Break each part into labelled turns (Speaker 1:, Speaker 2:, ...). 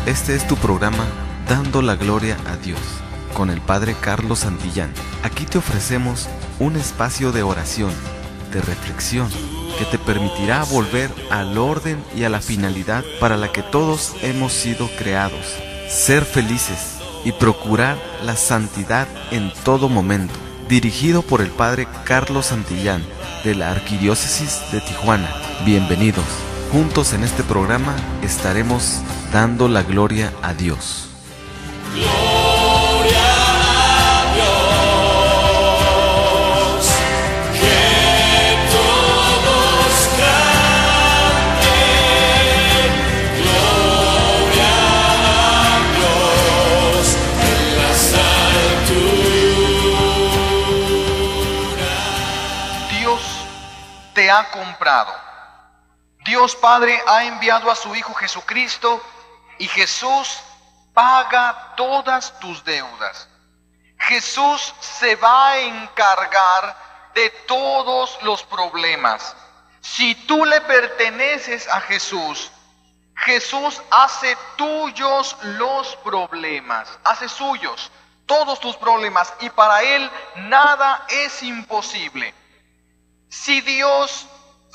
Speaker 1: Este es tu programa Dando la Gloria a Dios, con el Padre Carlos Santillán. Aquí te ofrecemos un espacio de oración, de reflexión, que te permitirá volver al orden y a la finalidad para la que todos hemos sido creados: ser felices y procurar la santidad en todo momento. Dirigido por el Padre Carlos Santillán, de la Arquidiócesis de Tijuana. Bienvenidos. Juntos en este programa estaremos dando la gloria a Dios.
Speaker 2: Gloria a Dios, que todos canten. Gloria a Dios en las alturas.
Speaker 3: Dios te ha comprado. Dios Padre ha enviado a su Hijo Jesucristo y Jesús paga todas tus deudas. Jesús se va a encargar de todos los problemas. Si tú le perteneces a Jesús, Jesús hace tuyos los problemas, hace suyos todos tus problemas, y para Él nada es imposible.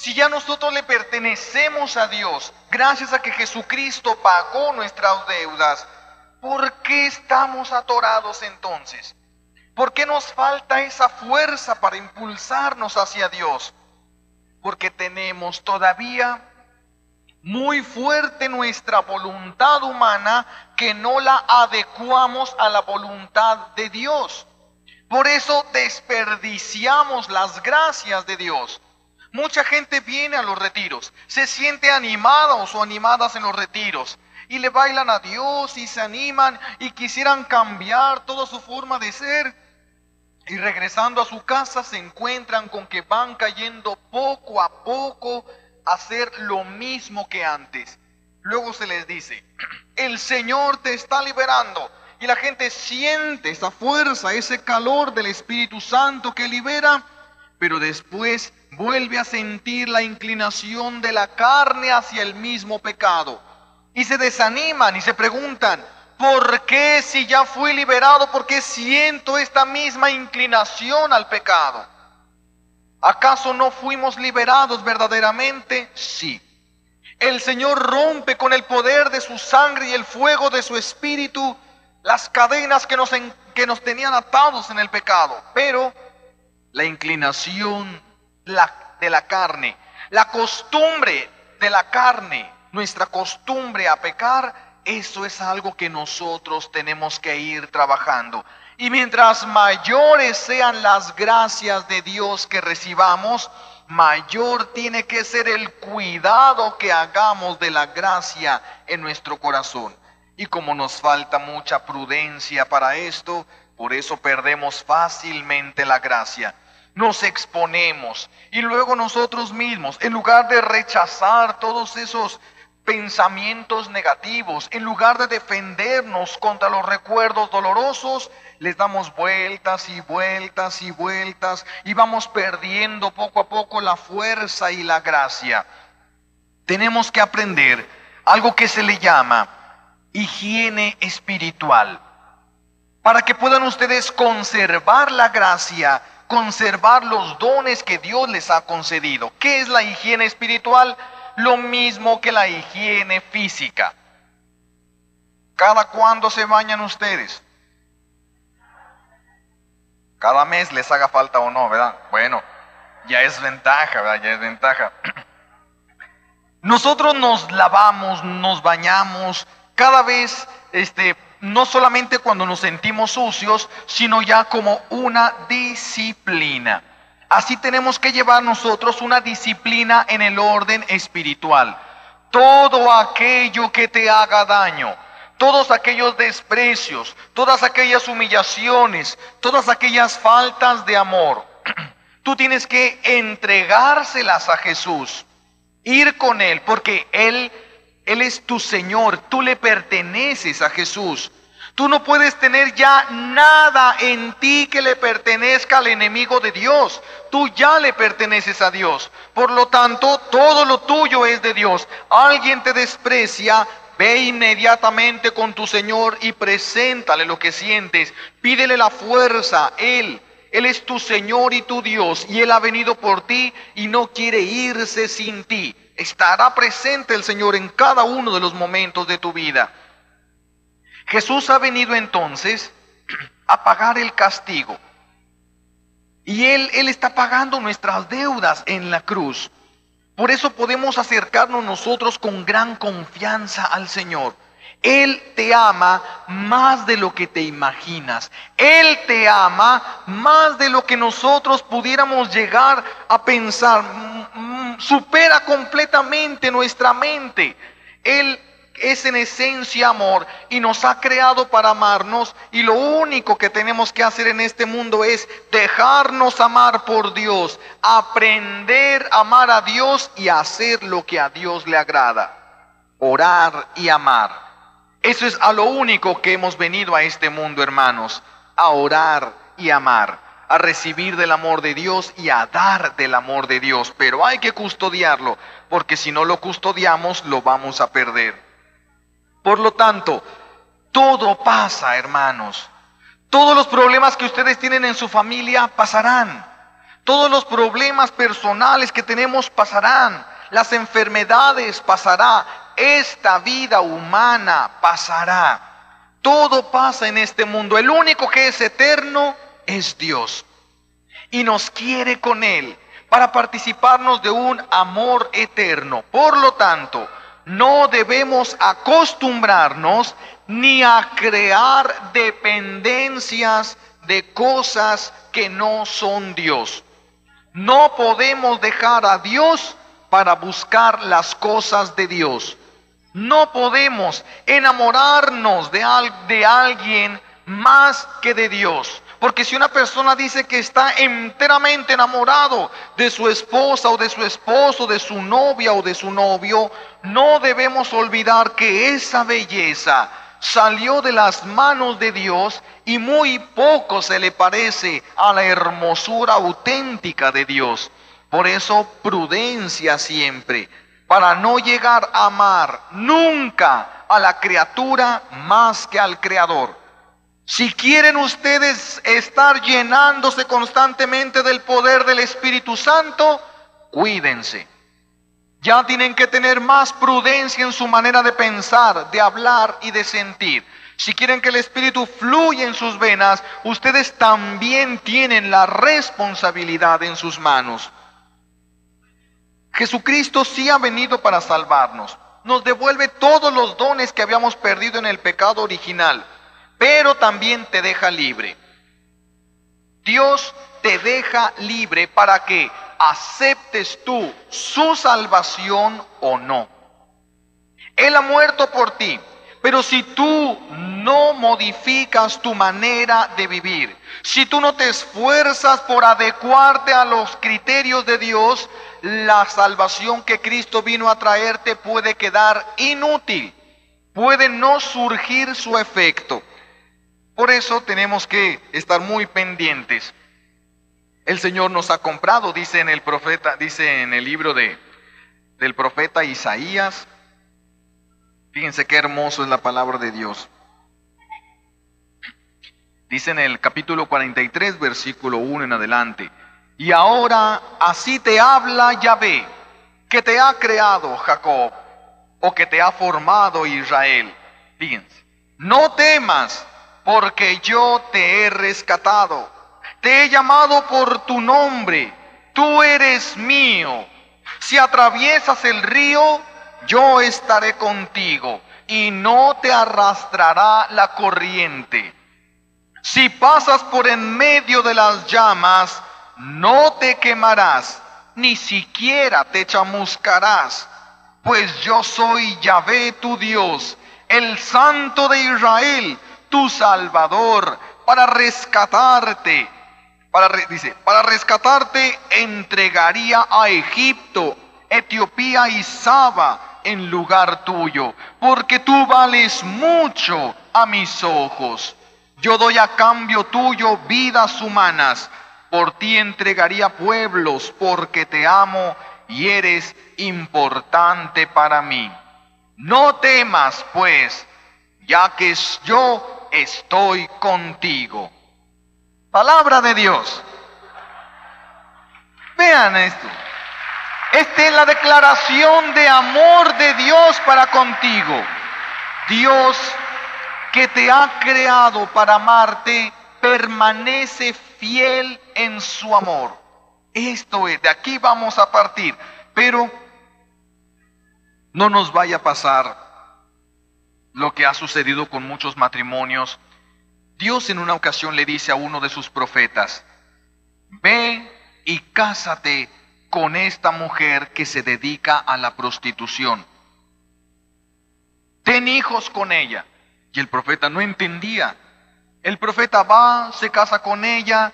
Speaker 3: Si ya nosotros le pertenecemos a Dios, gracias a que Jesucristo pagó nuestras deudas, ¿por qué estamos atorados entonces? ¿Por qué nos falta esa fuerza para impulsarnos hacia Dios? Porque tenemos todavía muy fuerte nuestra voluntad humana, que no la adecuamos a la voluntad de Dios. Por eso desperdiciamos las gracias de Dios. Mucha gente viene a los retiros, se siente animados o animadas en los retiros, y le bailan a Dios y se animan y quisieran cambiar toda su forma de ser, y regresando a su casa se encuentran con que van cayendo poco a poco a hacer lo mismo que antes. Luego se les dice: el Señor te está liberando, y la gente siente esa fuerza, ese calor del Espíritu Santo que libera, pero después vuelve a sentir la inclinación de la carne hacia el mismo pecado. Y se desaniman y se preguntan: ¿por qué, si ya fui liberado, por qué siento esta misma inclinación al pecado? ¿Acaso no fuimos liberados verdaderamente? Sí. El Señor rompe con el poder de su sangre y el fuego de su Espíritu las cadenas que nos tenían atados en el pecado. Pero la inclinación de la carne, la costumbre de la carne, nuestra costumbre a pecar, eso es algo que nosotros tenemos que ir trabajando. Y mientras mayores sean las gracias de Dios que recibamos, mayor tiene que ser el cuidado que hagamos de la gracia en nuestro corazón. Y como nos falta mucha prudencia para esto, por eso perdemos fácilmente la gracia. Nos exponemos, y luego nosotros mismos, en lugar de rechazar todos esos pensamientos negativos, en lugar de defendernos contra los recuerdos dolorosos, les damos vueltas y vueltas y vueltas, y vamos perdiendo poco a poco la fuerza y la gracia. Tenemos que aprender algo que se le llama higiene espiritual, para que puedan ustedes conservar la gracia, conservar los dones que Dios les ha concedido. ¿Qué es la higiene espiritual? Lo mismo que la higiene física. ¿Cada cuándo se bañan ustedes? Cada mes les haga falta o no, ¿verdad? Bueno, ya es ventaja, ¿verdad? Ya es ventaja. Nosotros nos lavamos, nos bañamos cada vez, no solamente cuando nos sentimos sucios, sino ya como una disciplina. Así tenemos que llevar nosotros una disciplina en el orden espiritual. Todo aquello que te haga daño, todos aquellos desprecios, todas aquellas humillaciones, todas aquellas faltas de amor, tú tienes que entregárselas a Jesús, ir con Él, porque Él es tu Señor, tú le perteneces a Jesús. Tú no puedes tener ya nada en ti que le pertenezca al enemigo de Dios. Tú ya le perteneces a Dios. Por lo tanto, todo lo tuyo es de Dios. Alguien te desprecia, Ve inmediatamente con tu Señor y preséntale lo que sientes. Pídele la fuerza. Él es tu Señor y tu Dios, y Él ha venido por ti y no quiere irse sin ti. Estará presente el Señor en cada uno de los momentos de tu vida. Jesús ha venido entonces a pagar el castigo. Y Él está pagando nuestras deudas en la cruz. Por eso podemos acercarnos nosotros con gran confianza al Señor. Él te ama más de lo que te imaginas. Él te ama más de lo que nosotros pudiéramos llegar a pensar. Supera completamente nuestra mente. Él es en esencia amor y nos ha creado para amarnos, y lo único que tenemos que hacer en este mundo es dejarnos amar por Dios, aprender a amar a Dios y hacer lo que a Dios le agrada, orar y amar. Eso es a lo único que hemos venido a este mundo, hermanos, a orar y amar, a recibir del amor de Dios y a dar del amor de Dios. Pero hay que custodiarlo, porque si no lo custodiamos lo vamos a perder. Por lo tanto, todo pasa, hermanos. Todos los problemas que ustedes tienen en su familia pasarán. Todos los problemas personales que tenemos pasarán. Las enfermedades pasarán. Esta vida humana pasará. Todo pasa en este mundo. El único que es eterno es Dios. Y nos quiere con Él para participarnos de un amor eterno. Por lo tanto, no debemos acostumbrarnos ni a crear dependencias de cosas que no son Dios. No podemos dejar a Dios para buscar las cosas de Dios. No podemos enamorarnos de alguien más que de Dios. Porque si una persona dice que está enteramente enamorado de su esposa o de su esposo, de su novia o de su novio, no debemos olvidar que esa belleza salió de las manos de Dios y muy poco se le parece a la hermosura auténtica de Dios. Por eso, prudencia siempre, para no llegar a amar nunca a la criatura más que al Creador. Si quieren ustedes estar llenándose constantemente del poder del Espíritu Santo, cuídense. Ya tienen que tener más prudencia en su manera de pensar, de hablar y de sentir. Si quieren que el Espíritu fluya en sus venas, ustedes también tienen la responsabilidad en sus manos. Jesucristo sí ha venido para salvarnos. Nos devuelve todos los dones que habíamos perdido en el pecado original, pero también te deja libre. Dios te deja libre para que aceptes tú su salvación o no. Él ha muerto por ti, pero si tú no modificas tu manera de vivir, si tú no te esfuerzas por adecuarte a los criterios de Dios, la salvación que Cristo vino a traerte puede quedar inútil, puede no surgir su efecto. Por eso tenemos que estar muy pendientes. El Señor nos ha comprado, dice en el libro del profeta Isaías. Fíjense qué hermoso es la palabra de Dios. Dice en el capítulo 43, versículo 1 en adelante: y ahora así te habla Yahvé, que te ha creado Jacob, o que te ha formado Israel. Fíjense, no temas, porque yo te he rescatado, te he llamado por tu nombre, tú eres mío. Si atraviesas el río, yo estaré contigo, y no te arrastrará la corriente. Si pasas por en medio de las llamas, no te quemarás, ni siquiera te chamuscarás, pues yo soy Yahvé tu Dios, el Santo de Israel, tu Salvador. Para rescatarte, para rescatarte entregaría a Egipto, Etiopía y Saba en lugar tuyo, porque tú vales mucho a mis ojos. Yo doy a cambio tuyo vidas humanas, por ti entregaría pueblos, porque te amo y eres importante para mí. No temas, pues, ya que yo estoy contigo. Palabra de Dios. Vean esto. Esta es la declaración de amor de Dios para contigo. Dios, que te ha creado para amarte, permanece fiel en su amor. Esto es, de aquí vamos a partir. Pero no nos vaya a pasar lo que ha sucedido con muchos matrimonios. Dios en una ocasión le dice a uno de sus profetas: ve y cásate con esta mujer que se dedica a la prostitución. Ten hijos con ella. Y el profeta no entendía. El profeta va, se casa con ella,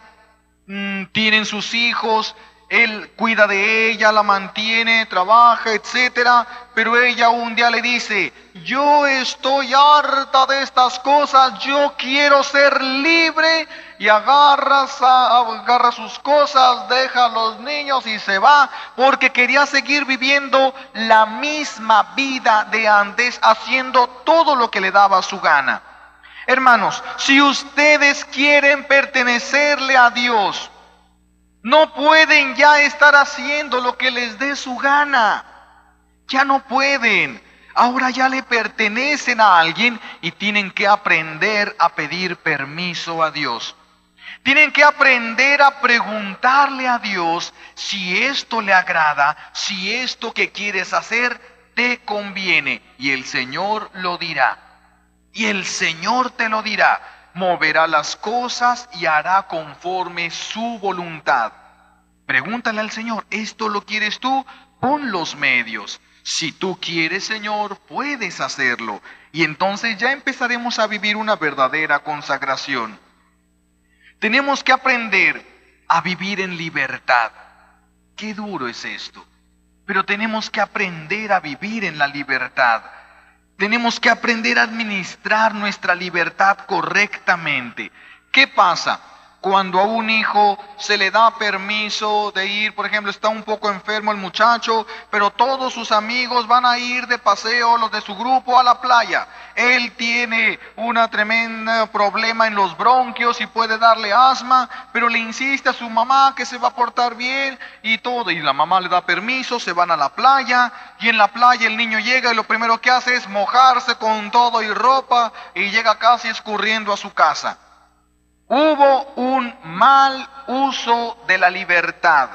Speaker 3: tienen sus hijos, él cuida de ella, la mantiene, trabaja, etcétera. Pero ella un día le dice: yo estoy harta de estas cosas, yo quiero ser libre. Y agarra sus cosas, deja a los niños y se va, porque quería seguir viviendo la misma vida de antes, haciendo todo lo que le daba su gana. Hermanos, si ustedes quieren pertenecerle a Dios, no pueden ya estar haciendo lo que les dé su gana. Ya no pueden. Ahora ya le pertenecen a alguien y tienen que aprender a pedir permiso a Dios. Tienen que aprender a preguntarle a Dios si esto le agrada, si esto que quieres hacer te conviene. Y el Señor lo dirá. Y el Señor te lo dirá. Moverá las cosas y hará conforme su voluntad. Pregúntale al Señor: ¿esto lo quieres tú? Pon los medios. Si tú quieres, Señor, puedes hacerlo. Y entonces ya empezaremos a vivir una verdadera consagración. Tenemos que aprender a vivir en libertad. Qué duro es esto. Pero tenemos que aprender a vivir en la libertad. Tenemos que aprender a administrar nuestra libertad correctamente. ¿Qué pasa? Cuando a un hijo se le da permiso de ir, por ejemplo, está un poco enfermo el muchacho, pero todos sus amigos van a ir de paseo, los de su grupo, a la playa. Él tiene una tremenda problema en los bronquios y puede darle asma, pero le insiste a su mamá que se va a portar bien y todo. Y la mamá le da permiso, se van a la playa, y en la playa el niño llega y lo primero que hace es mojarse con todo y ropa, y llega casi escurriendo a su casa. Hubo un mal uso de la libertad.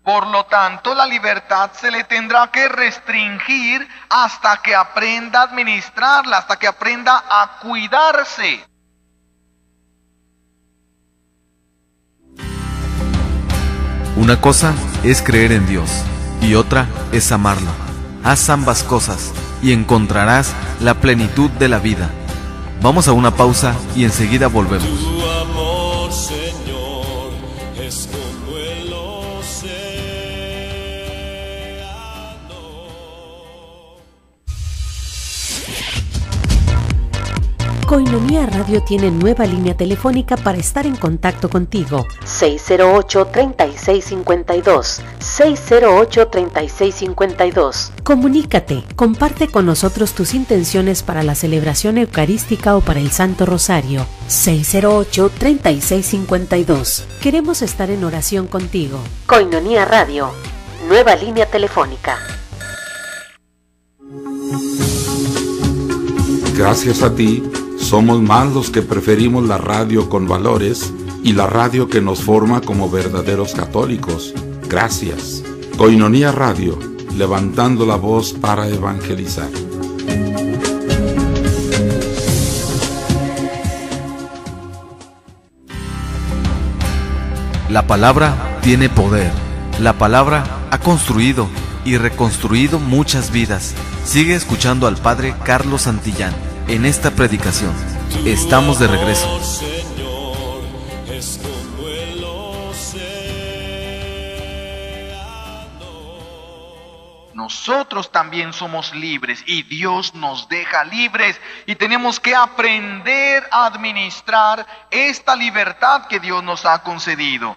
Speaker 3: Por lo tanto, la libertad se le tendrá que restringir hasta que aprenda a administrarla, hasta que aprenda a cuidarse.
Speaker 1: Una cosa es creer en Dios y otra es amarlo. Haz ambas cosas y encontrarás la plenitud de la vida. Vamos a una pausa y enseguida volvemos.
Speaker 2: Tu amor, Señor, es como el océano.
Speaker 4: Koinonia Radio tiene nueva línea telefónica para estar en contacto contigo. 608-3652. 608-3652. Comunícate, comparte con nosotros tus intenciones para la celebración eucarística o para el Santo Rosario. 608-3652. Queremos estar en oración contigo. Koinonia Radio, nueva línea telefónica.
Speaker 5: Gracias a ti, somos más los que preferimos la radio con valores y la radio que nos forma como verdaderos católicos. Gracias. Koinonia Radio, levantando la voz para evangelizar.
Speaker 1: La palabra tiene poder. La palabra ha construido y reconstruido muchas vidas. Sigue escuchando al Padre Carlos Santillán en esta predicación. Estamos de regreso.
Speaker 2: Señor, es como el océano.
Speaker 3: Nosotros también somos libres y Dios nos deja libres y tenemos que aprender a administrar esta libertad que Dios nos ha concedido.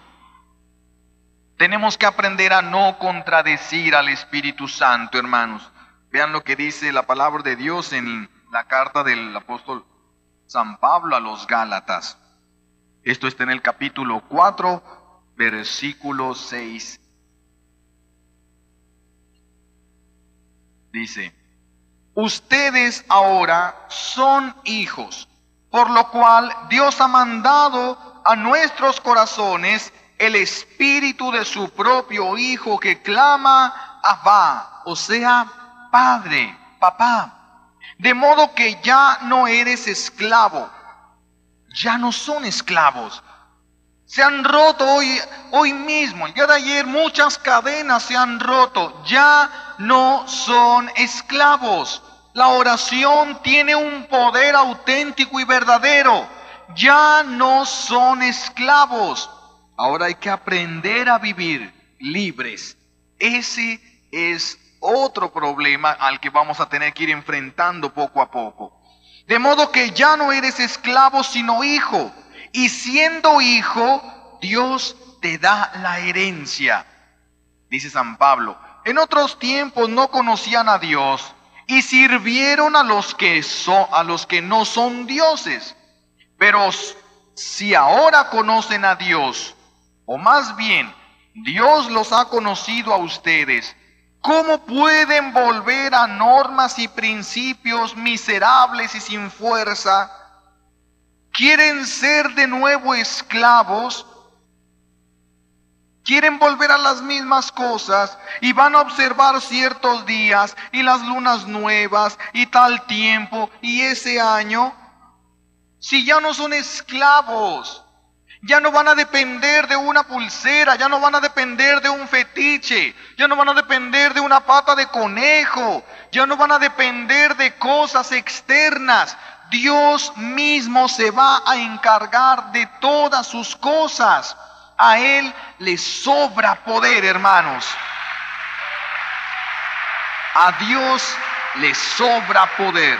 Speaker 3: Tenemos que aprender a no contradecir al Espíritu Santo, hermanos. Vean lo que dice la palabra de Dios en la carta del apóstol San Pablo a los Gálatas. Esto está en el capítulo 4, versículo 6. Dice: ustedes ahora son hijos, por lo cual Dios ha mandado a nuestros corazones el espíritu de su propio Hijo que clama Abba, o sea, Padre, Papá. De modo que ya no eres esclavo, ya no son esclavos. Se han roto hoy mismo, el día de ayer muchas cadenas se han roto, ya no son esclavos. La oración tiene un poder auténtico y verdadero. Ya no son esclavos. Ahora hay que aprender a vivir libres. Ese es otro problema al que vamos a tener que ir enfrentando poco a poco. De modo que ya no eres esclavo sino hijo. Y siendo hijo, Dios te da la herencia. Dice San Pablo: en otros tiempos no conocían a Dios y sirvieron a los que no son dioses. Pero si ahora conocen a Dios, o más bien Dios los ha conocido a ustedes, ¿cómo pueden volver a normas y principios miserables y sin fuerza? ¿Quieren ser de nuevo esclavos? ¿Quieren volver a las mismas cosas? Y van a observar ciertos días y las lunas nuevas y tal tiempo y ese año. Si ya no son esclavos, ya no van a depender de una pulsera, ya no van a depender de un fetiche, ya no van a depender de una pata de conejo, ya no van a depender de cosas externas. Dios mismo se va a encargar de todas sus cosas. A Él le sobra poder, hermanos. A Dios le sobra poder.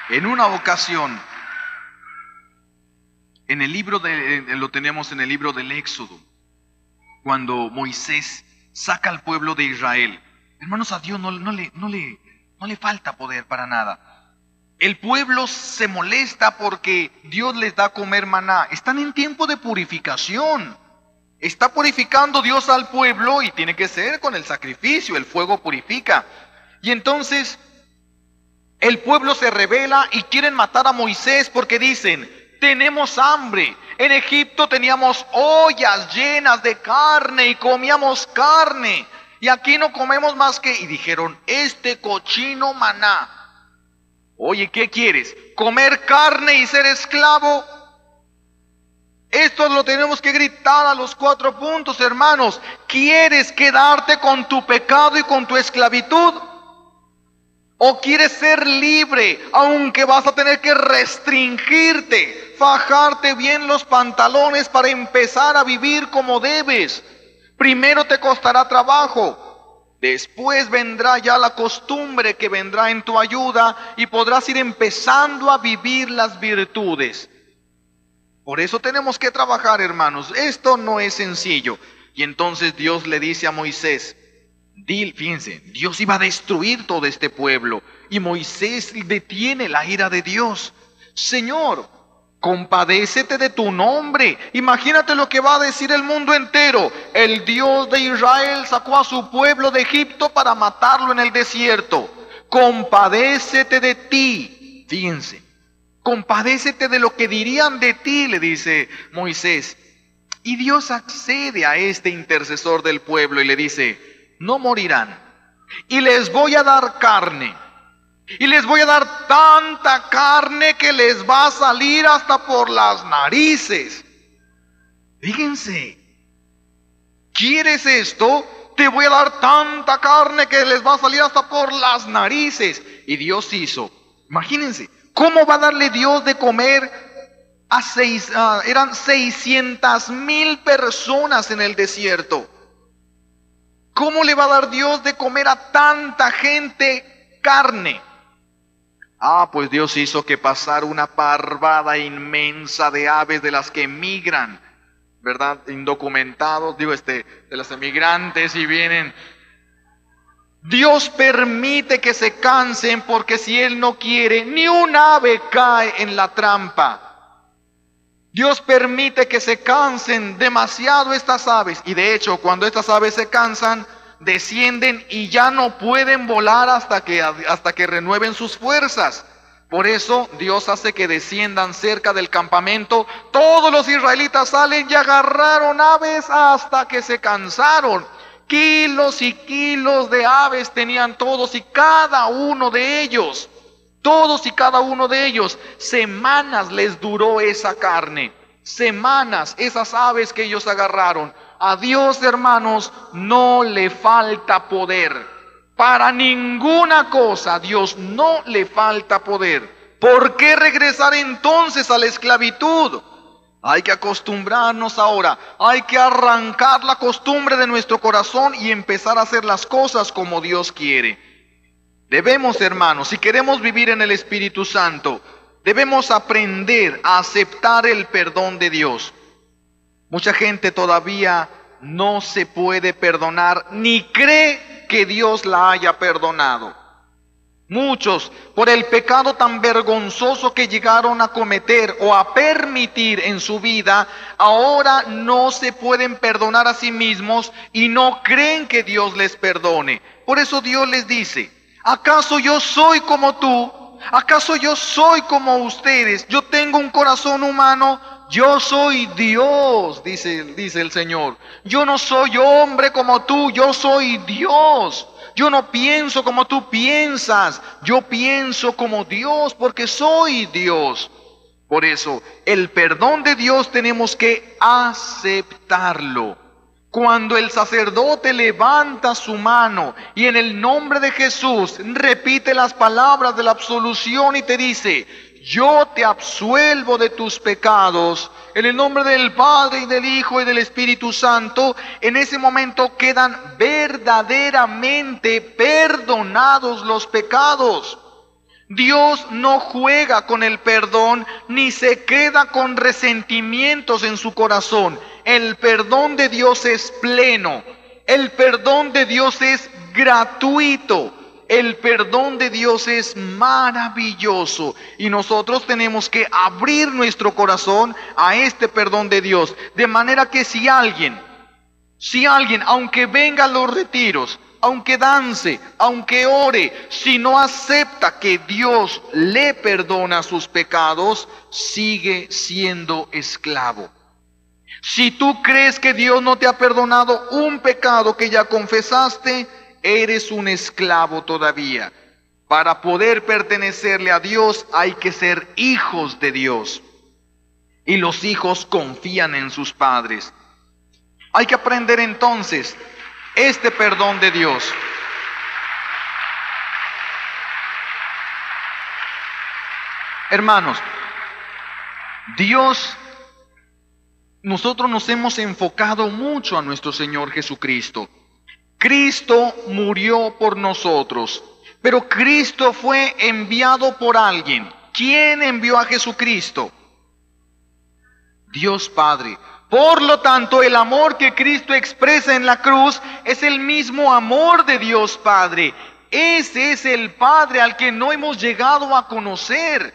Speaker 3: En una ocasión, en el libro lo tenemos en el libro del Éxodo, cuando Moisés saca al pueblo de Israel. Hermanos, a Dios no le falta poder para nada. El pueblo se molesta porque Dios les da a comer maná. Están en tiempo de purificación. Está purificando Dios al pueblo y tiene que ser con el sacrificio. El fuego purifica. Y entonces el pueblo se rebela y quieren matar a Moisés porque dicen: tenemos hambre. En Egipto teníamos ollas llenas de carne y comíamos carne. Y aquí no comemos más que... Y dijeron: este cochino maná. Oye, ¿qué quieres? ¿Comer carne y ser esclavo? Esto lo tenemos que gritar a los 4 puntos, hermanos. ¿Quieres quedarte con tu pecado y con tu esclavitud? ¿O quieres ser libre, aunque vas a tener que restringirte, fajarte bien los pantalones para empezar a vivir como debes? Primero te costará trabajo. Después vendrá ya la costumbre que vendrá en tu ayuda y podrás ir empezando a vivir las virtudes. Por eso tenemos que trabajar, hermanos. Esto no es sencillo. Y entonces Dios le dice a Moisés, fíjense, Dios iba a destruir todo este pueblo. Y Moisés detiene la ira de Dios. Señor, compadécete de tu nombre. Imagínate lo que va a decir el mundo entero. El Dios de Israel sacó a su pueblo de Egipto para matarlo en el desierto. Compadécete de ti. Fíjense, compadécete de lo que dirían de ti, le dice Moisés. Y Dios accede a este intercesor del pueblo y le dice: no morirán. Y les voy a dar carne. Y les voy a dar tanta carne que les va a salir hasta por las narices. Fíjense, ¿quieres esto? Te voy a dar tanta carne que les va a salir hasta por las narices. Y Dios hizo, imagínense, ¿cómo va a darle Dios de comer a eran 600,000 personas en el desierto? ¿Cómo le va a dar Dios de comer a tanta gente carne? Pues Dios hizo que pasara una parvada inmensa de aves de las que emigran, ¿verdad? Indocumentados, de las emigrantes y vienen. Dios permite que se cansen porque si Él no quiere, ni un ave cae en la trampa. Dios permite que se cansen demasiado estas aves. Y de hecho, cuando estas aves se cansan, descienden y ya no pueden volar hasta que renueven sus fuerzas. Por eso Dios hace que desciendan cerca del campamento. Todos los israelitas salen y agarraron aves hasta que se cansaron. Kilos y kilos de aves tenían todos y cada uno de ellos. Todos y cada uno de ellos. Semanas les duró esa carne. Semanas, esas aves que ellos agarraron. A Dios, hermanos, no le falta poder. Para ninguna cosa a Dios no le falta poder. ¿Por qué regresar entonces a la esclavitud? Hay que acostumbrarnos ahora. Hay que arrancar la costumbre de nuestro corazón y empezar a hacer las cosas como Dios quiere. Debemos, hermanos, si queremos vivir en el Espíritu Santo, debemos aprender a aceptar el perdón de Dios. Mucha gente todavía no se puede perdonar ni cree que Dios la haya perdonado. Muchos, por el pecado tan vergonzoso que llegaron a cometer o a permitir en su vida, ahora no se pueden perdonar a sí mismos y no creen que Dios les perdone. Por eso Dios les dice: ¿acaso yo soy como tú? ¿Acaso yo soy como ustedes? Yo tengo un corazón humano. Yo soy Dios, dice el Señor. Yo no soy hombre como tú, yo soy Dios. Yo no pienso como tú piensas, yo pienso como Dios porque soy Dios. Por eso, el perdón de Dios tenemos que aceptarlo. Cuando el sacerdote levanta su mano y en el nombre de Jesús repite las palabras de la absolución y te dice: yo te absuelvo de tus pecados, en el nombre del Padre y del Hijo y del Espíritu Santo, en ese momento quedan verdaderamente perdonados los pecados. Dios no juega con el perdón ni se queda con resentimientos en su corazón. El perdón de Dios es pleno, el perdón de Dios es gratuito. El perdón de Dios es maravilloso y nosotros tenemos que abrir nuestro corazón a este perdón de Dios. De manera que si alguien, aunque venga a los retiros, aunque dance, aunque ore, si no acepta que Dios le perdona sus pecados, sigue siendo esclavo. Si tú crees que Dios no te ha perdonado un pecado que ya confesaste, eres un esclavo todavía. Para poder pertenecerle a Dios hay que ser hijos de Dios. Y los hijos confían en sus padres. Hay que aprender entonces este perdón de Dios. Hermanos, nosotros nos hemos enfocado mucho a nuestro Señor Jesucristo. Cristo murió por nosotros, pero Cristo fue enviado por alguien. ¿Quién envió a Jesucristo? Dios Padre. Por lo tanto, el amor que Cristo expresa en la cruz es el mismo amor de Dios Padre. Ese es el Padre al que no hemos llegado a conocer.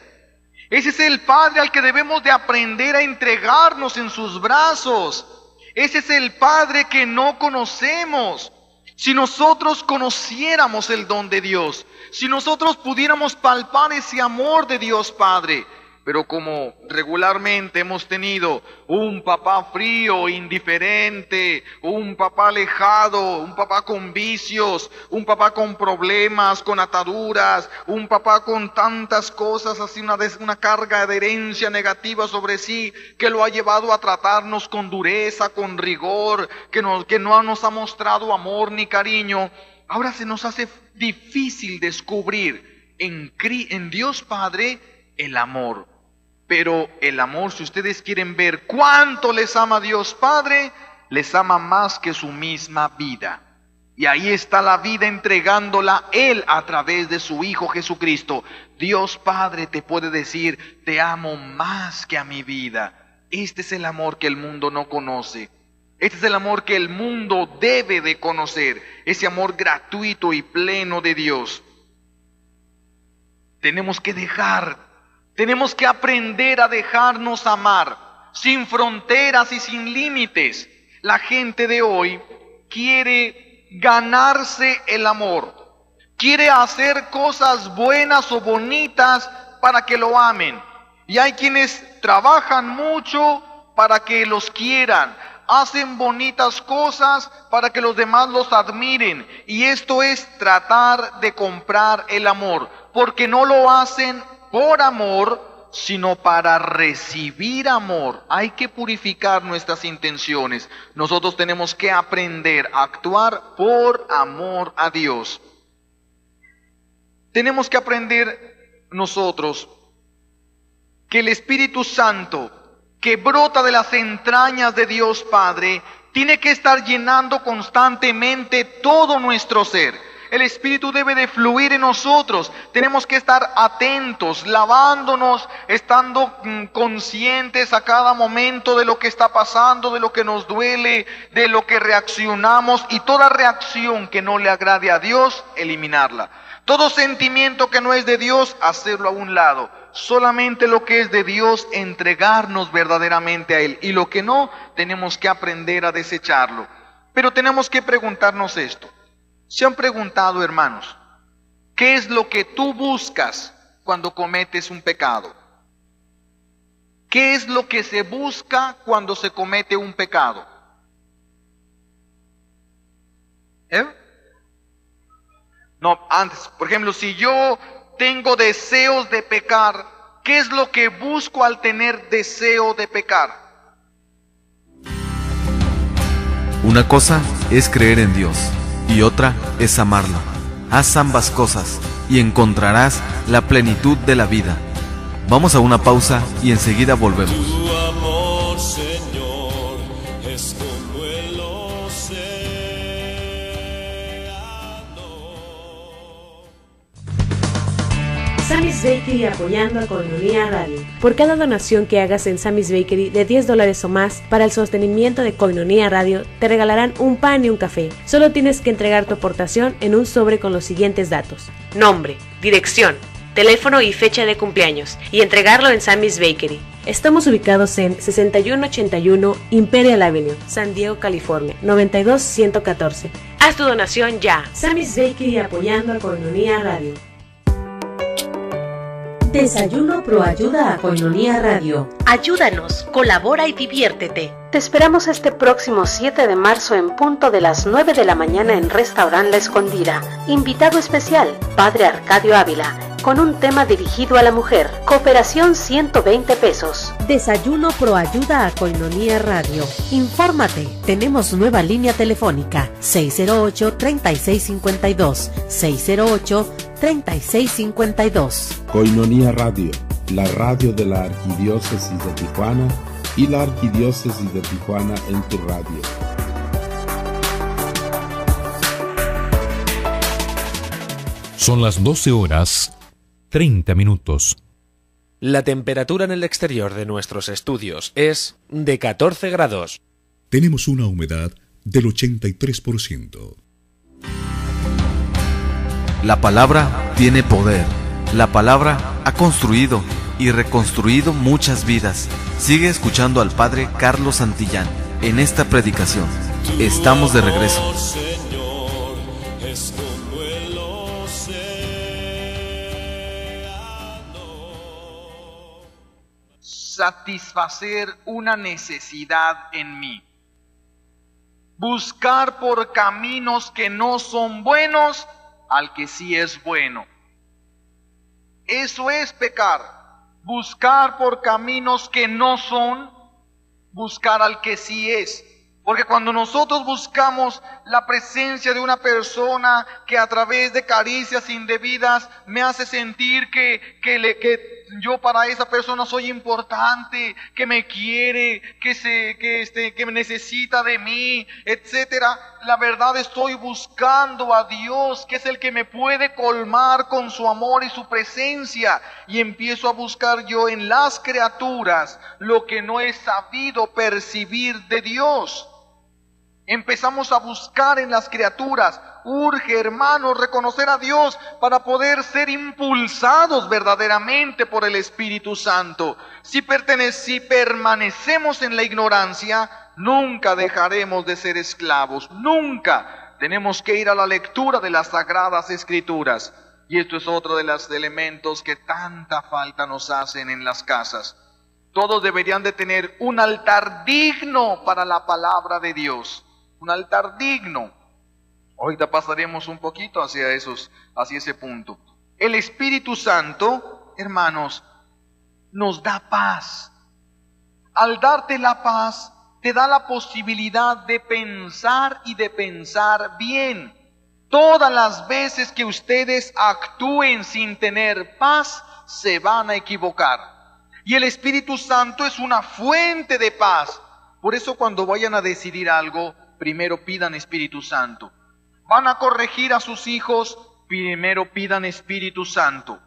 Speaker 3: Ese es el Padre al que debemos de aprender a entregarnos en sus brazos. Ese es el Padre que no conocemos. Si nosotros conociéramos el don de Dios, si nosotros pudiéramos palpar ese amor de Dios Padre, pero como regularmente hemos tenido un papá frío, indiferente, un papá alejado, un papá con vicios, un papá con problemas, con ataduras, un papá con tantas cosas, así una carga de herencia negativa sobre sí, que lo ha llevado a tratarnos con dureza, con rigor, que no nos ha mostrado amor ni cariño. Ahora se nos hace difícil descubrir en Dios Padre el amor. Pero el amor, si ustedes quieren ver cuánto les ama Dios Padre, les ama más que su misma vida. Y ahí está la vida entregándola Él a través de su Hijo Jesucristo. Dios Padre te puede decir: te amo más que a mi vida. Este es el amor que el mundo no conoce. Este es el amor que el mundo debe de conocer, ese amor gratuito y pleno de Dios. Tenemos que aprender a dejarnos amar, sin fronteras y sin límites. La gente de hoy quiere ganarse el amor, quiere hacer cosas buenas o bonitas para que lo amen. Y hay quienes trabajan mucho para que los quieran, hacen bonitas cosas para que los demás los admiren. Y esto es tratar de comprar el amor, porque no lo hacen por amor, sino para recibir amor. Hay que purificar nuestras intenciones. Nosotros tenemos que aprender a actuar por amor a Dios. Tenemos que aprender nosotros que el Espíritu Santo, que brota de las entrañas de Dios Padre, tiene que estar llenando constantemente todo nuestro ser. El Espíritu debe de fluir en nosotros. Tenemos que estar atentos, lavándonos, estando conscientes a cada momento de lo que está pasando, de lo que nos duele, de lo que reaccionamos, y toda reacción que no le agrade a Dios, eliminarla. Todo sentimiento que no es de Dios, hacerlo a un lado. Solamente lo que es de Dios, entregarnos verdaderamente a Él. Y lo que no, tenemos que aprender a desecharlo. Pero tenemos que preguntarnos esto. ¿Se han preguntado, hermanos, qué es lo que tú buscas cuando cometes un pecado? ¿Qué es lo que se busca cuando se comete un pecado? No, antes, por ejemplo, si yo tengo deseos de pecar, ¿qué es lo que busco al tener deseo de pecar?
Speaker 1: Una cosa es creer en Dios y otra es amarlo. Haz ambas cosas y encontrarás la plenitud de la vida. Vamos a una pausa y enseguida volvemos.
Speaker 2: Tu amor, Señor, es como el océano.
Speaker 4: Sammy's Bakery apoyando a Koinonia Radio. Por cada donación que hagas en Sammy's Bakery de $10 o más para el sostenimiento de Koinonia Radio, te regalarán un pan y un café. Solo tienes que entregar tu aportación en un sobre con los siguientes datos: nombre, dirección, teléfono y fecha de cumpleaños, y entregarlo en Sammy's Bakery. Estamos ubicados en 6181 Imperial Avenue, San Diego, California, 92114. Haz tu donación ya. Sammy's Bakery apoyando a Koinonia Radio. Desayuno Pro ayuda a Koinonia Radio. Ayúdanos, colabora y diviértete. Te esperamos este próximo 7 de marzo en punto de las 9 de la mañana en Restaurant La Escondida. Invitado especial, Padre Arcadio Ávila, con un tema dirigido a la mujer. Cooperación 120 pesos. Desayuno Pro ayuda a Koinonia Radio. Infórmate. Tenemos nueva línea telefónica 608-3652. 608-3652.
Speaker 5: Koinonia Radio, la radio de la Arquidiócesis de Tijuana y la Arquidiócesis de Tijuana en tu radio.
Speaker 6: Son las 12:30.
Speaker 7: La temperatura en el exterior de nuestros estudios es de 14 grados.
Speaker 6: Tenemos una humedad del 83%.
Speaker 1: La palabra tiene poder. La palabra ha construido y reconstruido muchas vidas. Sigue escuchando al Padre Carlos Santillán en esta predicación. Estamos de regreso.
Speaker 2: Tu amor, Señor, es como el océano.
Speaker 3: Satisfacer una necesidad en mí. Buscar por caminos que no son buenos al que sí es bueno. Eso es pecar. Buscar por caminos que no son, buscar al que sí es. Porque cuando nosotros buscamos la presencia de una persona que a través de caricias indebidas me hace sentir que yo para esa persona soy importante, que me quiere, que me necesita de mí, etcétera, la verdad estoy buscando a Dios, que es el que me puede colmar con su amor y su presencia, y empiezo a buscar yo en las criaturas lo que no he sabido percibir de Dios. Empezamos a buscar en las criaturas. Urge, hermanos, reconocer a Dios para poder ser impulsados verdaderamente por el Espíritu Santo. Si permanecemos en la ignorancia, nunca dejaremos de ser esclavos. Nunca. Tenemos que ir a la lectura de las Sagradas Escrituras. Y esto es otro de los elementos que tanta falta nos hacen en las casas. Todos deberían de tener un altar digno para la palabra de Dios. Un altar digno. Ahorita pasaremos un poquito hacia ese punto. El Espíritu Santo, hermanos, nos da paz. Al darte la paz, te da la posibilidad de pensar y de pensar bien. Todas las veces que ustedes actúen sin tener paz, se van a equivocar. Y el Espíritu Santo es una fuente de paz. Por eso cuando vayan a decidir algo, primero pidan Espíritu Santo. Van a corregir a sus hijos, primero pidan Espíritu Santo.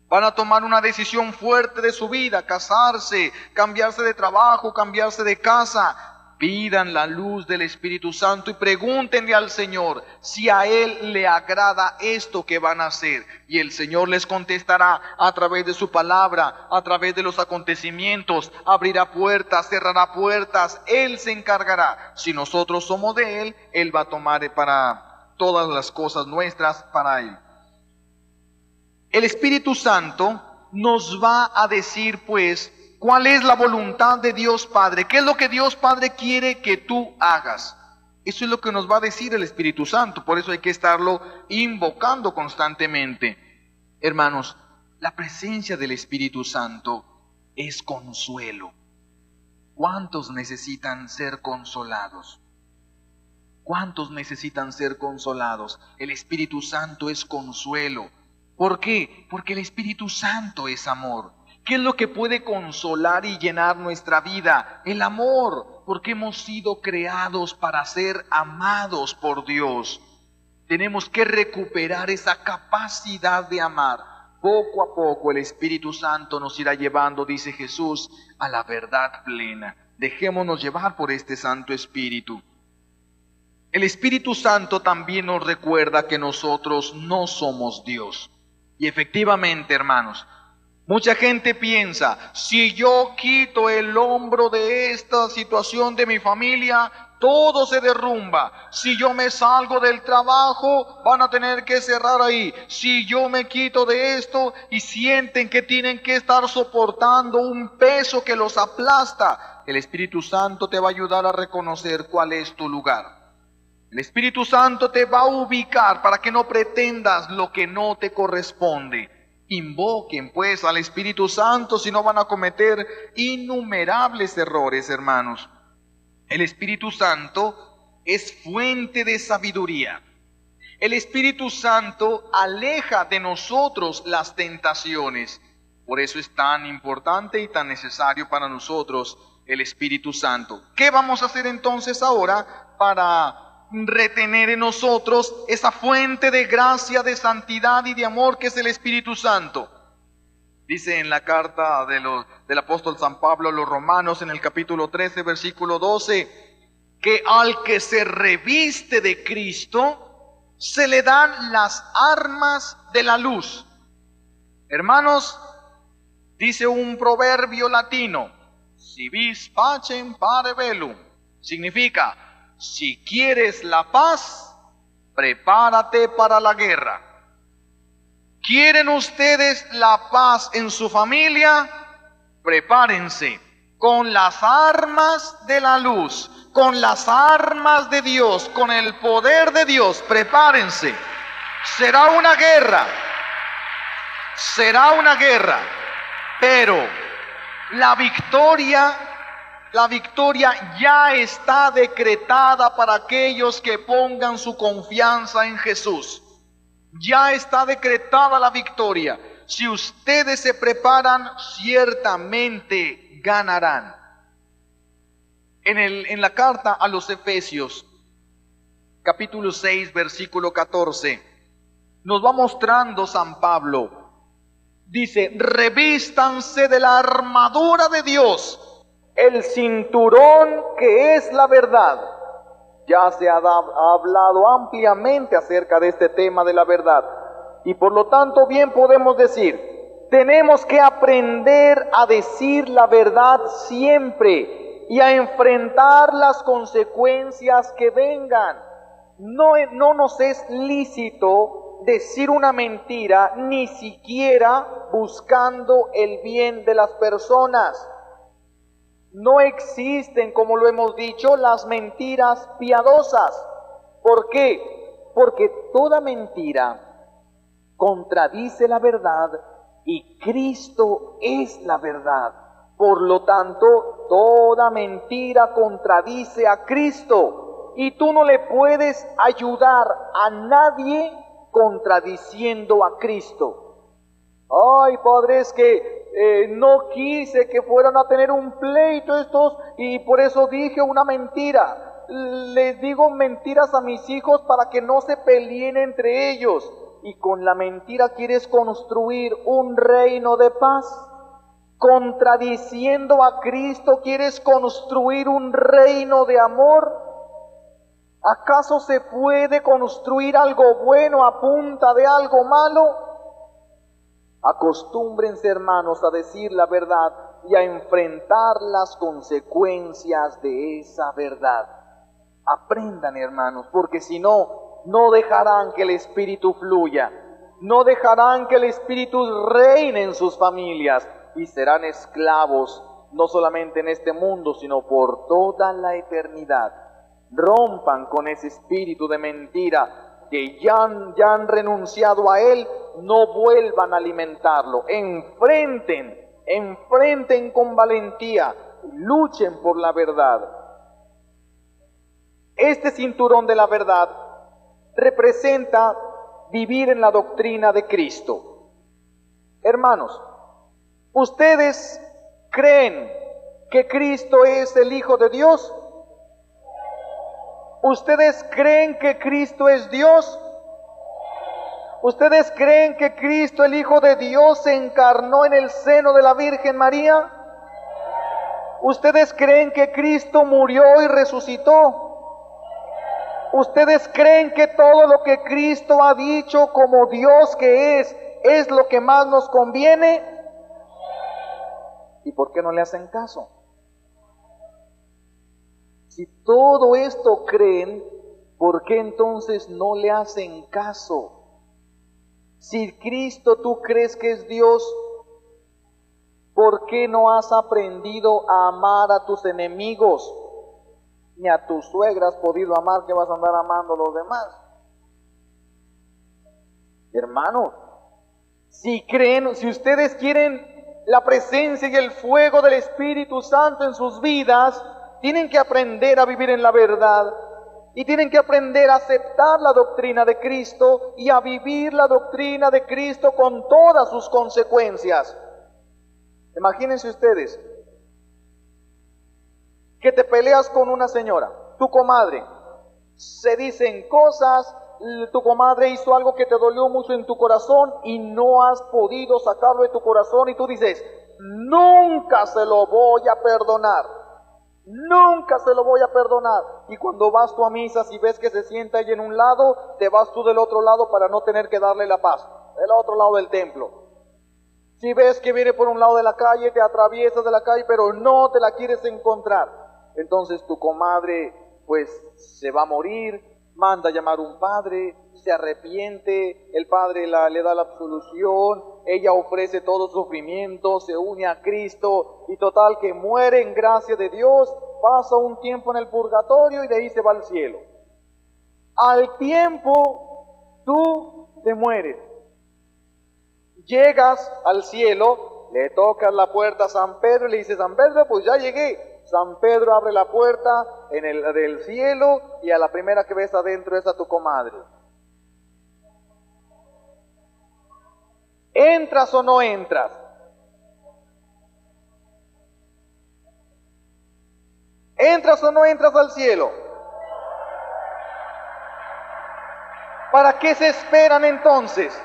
Speaker 3: Van a tomar una decisión fuerte de su vida, casarse, cambiarse de trabajo, cambiarse de casa. Pidan la luz del Espíritu Santo y pregúntenle al Señor si a Él le agrada esto que van a hacer. Y el Señor les contestará a través de su palabra, a través de los acontecimientos. Abrirá puertas, cerrará puertas. Él se encargará. Si nosotros somos de Él, Él va a tomar para todas las cosas nuestras para Él. El Espíritu Santo nos va a decir pues cuál es la voluntad de Dios Padre, qué es lo que Dios Padre quiere que tú hagas. Eso es lo que nos va a decir el Espíritu Santo, por eso hay que estarlo invocando constantemente. Hermanos, la presencia del Espíritu Santo es consuelo. ¿Cuántos necesitan ser consolados? ¿Cuántos necesitan ser consolados? El Espíritu Santo es consuelo. ¿Por qué? Porque el Espíritu Santo es amor. ¿Qué es lo que puede consolar y llenar nuestra vida? El amor, porque hemos sido creados para ser amados por Dios. Tenemos que recuperar esa capacidad de amar. Poco a poco el Espíritu Santo nos irá llevando, dice Jesús, a la verdad plena. Dejémonos llevar por este Santo Espíritu. El Espíritu Santo también nos recuerda que nosotros no somos Dios. Y efectivamente, hermanos, mucha gente piensa, si yo quito el hombro de esta situación de mi familia, todo se derrumba. Si yo me salgo del trabajo, van a tener que cerrar ahí. Si yo me quito de esto y sienten que tienen que estar soportando un peso que los aplasta, el Espíritu Santo te va a ayudar a reconocer cuál es tu lugar. El Espíritu Santo te va a ubicar para que no pretendas lo que no te corresponde. Invoquen pues al Espíritu Santo, si no van a cometer innumerables errores, hermanos. El Espíritu Santo es fuente de sabiduría. El Espíritu Santo aleja de nosotros las tentaciones. Por eso es tan importante y tan necesario para nosotros el Espíritu Santo. ¿Qué vamos a hacer entonces ahora para retener en nosotros esa fuente de gracia, de santidad y de amor que es el Espíritu Santo? Dice en la carta del apóstol San Pablo a los Romanos, en el capítulo 13, versículo 12, que al que se reviste de Cristo, se le dan las armas de la luz. Hermanos, dice un proverbio latino, si vis pacem pare bellum, significa, si quieres la paz, prepárate para la guerra. ¿Quieren ustedes la paz en su familia? Prepárense con las armas de la luz, con las armas de Dios, con el poder de Dios. Prepárense. Será una guerra, pero la victoria ya está decretada para aquellos que pongan su confianza en Jesús. Ya está decretada la victoria. Si ustedes se preparan, ciertamente ganarán. En la carta a los Efesios, capítulo 6, versículo 14, nos va mostrando San Pablo. Dice, revístanse de la armadura de Dios, el cinturón que es la verdad, Ya se ha hablado ampliamente acerca de este tema de la verdad. Y por lo tanto bien podemos decir, tenemos que aprender a decir la verdad siempre y a enfrentar las consecuencias que vengan. No nos es lícito decir una mentira, ni siquiera buscando el bien de las personas. No existen, como lo hemos dicho, las mentiras piadosas. ¿Por qué? Porque toda mentira contradice la verdad y Cristo es la verdad. Por lo tanto, toda mentira contradice a Cristo y tú no le puedes ayudar a nadie contradiciendo a Cristo. Ay, padre, es que no quise que fueran a tener un pleito estos y por eso dije una mentira. Les digo mentiras a mis hijos para que no se peleen entre ellos. Y con la mentira quieres construir un reino de paz. Contradiciendo a Cristo quieres construir un reino de amor. ¿Acaso se puede construir algo bueno a punta de algo malo? Acostúmbrense, hermanos, a decir la verdad y a enfrentar las consecuencias de esa verdad. Aprendan, hermanos, porque si no, no dejarán que el Espíritu fluya, no dejarán que el Espíritu reine en sus familias y serán esclavos, no solamente en este mundo, sino por toda la eternidad. Rompan con ese espíritu de mentira, que ya han renunciado a él, no vuelvan a alimentarlo. Enfrenten con valentía, luchen por la verdad. Este cinturón de la verdad representa vivir en la doctrina de Cristo. Hermanos, ¿ustedes creen que Cristo es el Hijo de Dios? ¿Ustedes creen que Cristo es Dios? ¿Ustedes creen que Cristo, el Hijo de Dios, se encarnó en el seno de la Virgen María? ¿Ustedes creen que Cristo murió y resucitó? ¿Ustedes creen que todo lo que Cristo ha dicho como Dios que es lo que más nos conviene? ¿Y por qué no le hacen caso? Si todo esto creen, ¿por qué entonces no le hacen caso? Si Cristo tú crees que es Dios, ¿por qué no has aprendido a amar a tus enemigos? Ni a tu suegra has podido amar, que vas a andar amando a los demás. Hermanos, si ustedes quieren la presencia y el fuego del Espíritu Santo en sus vidas, tienen que aprender a vivir en la verdad y tienen que aprender a aceptar la doctrina de Cristo y a vivir la doctrina de Cristo con todas sus consecuencias. Imagínense ustedes que te peleas con una señora, tu comadre, se dicen cosas, tu comadre hizo algo que te dolió mucho en tu corazón y no has podido sacarlo de tu corazón y tú dices, nunca se lo voy a perdonar, nunca se lo voy a perdonar. Y cuando vas tú a misa, si ves que se sienta ella en un lado, te vas tú del otro lado para no tener que darle la paz, del otro lado del templo. Si ves que viene por un lado de la calle, te atraviesas de la calle, pero no te la quieres encontrar. Entonces tu comadre pues se va a morir, manda a llamar un padre, se arrepiente, el padre le da la absolución, ella ofrece todo sufrimiento, se une a Cristo y total que muere en gracia de Dios, pasa un tiempo en el purgatorio y de ahí se va al cielo. Al tiempo tú te mueres, llegas al cielo, le tocas la puerta a San Pedro y le dices, San Pedro, pues ya llegué. San Pedro abre la puerta del cielo y a la primera que ves adentro es a tu comadre. ¿Entras o no entras? ¿Entras o no entras al cielo? ¿Para qué se esperan entonces?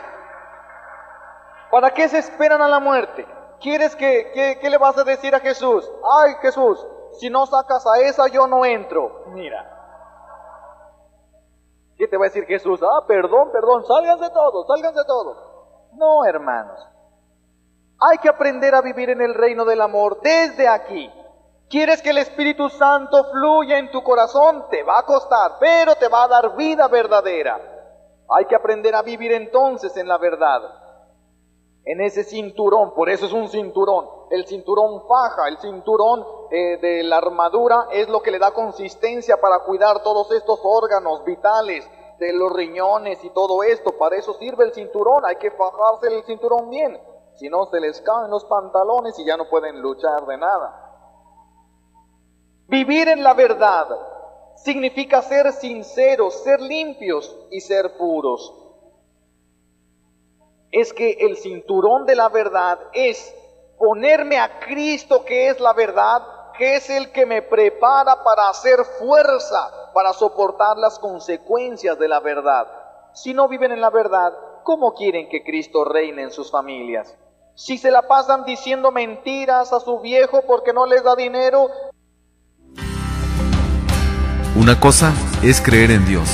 Speaker 3: ¿Para qué se esperan a la muerte? ¿Quieres qué le vas a decir a Jesús? Ay, Jesús, si no sacas a esa yo no entro. Mira, ¿Qué te va a decir Jesús? Perdón, sálganse todos. No, hermanos. Hay que aprender a vivir en el reino del amor desde aquí. ¿Quieres que el Espíritu Santo fluya en tu corazón? Te va a costar, pero te va a dar vida verdadera. Hay que aprender a vivir entonces en la verdad. En ese cinturón, por eso es un cinturón. El cinturón faja, el cinturón de la armadura es lo que le da consistencia para cuidar todos estos órganos vitales de los riñones y todo esto. Para eso sirve el cinturón, hay que fajarse el cinturón bien. Si no, se les caen los pantalones y ya no pueden luchar de nada. Vivir en la verdad significa ser sinceros, ser limpios y ser puros. Es que el cinturón de la verdad es ponerme a Cristo, que es la verdad, que es el que me prepara para hacer fuerza, para soportar las consecuencias de la verdad. Si no viven en la verdad, ¿cómo quieren que Cristo reine en sus familias? Si se la pasan diciendo mentiras a su viejo porque no les da dinero.
Speaker 1: Una cosa es creer en Dios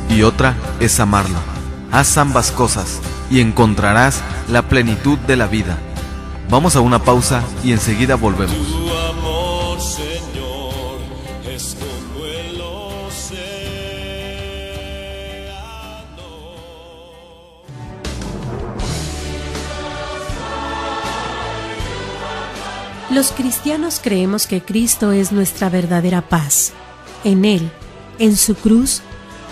Speaker 1: y otra es amarlo. Haz ambas cosas y encontrarás la plenitud de la vida. Vamos a una pausa y enseguida volvemos.
Speaker 2: Tu amor, Señor, es como el océano.
Speaker 8: Los cristianos creemos que Cristo es nuestra verdadera paz. En Él, en su cruz,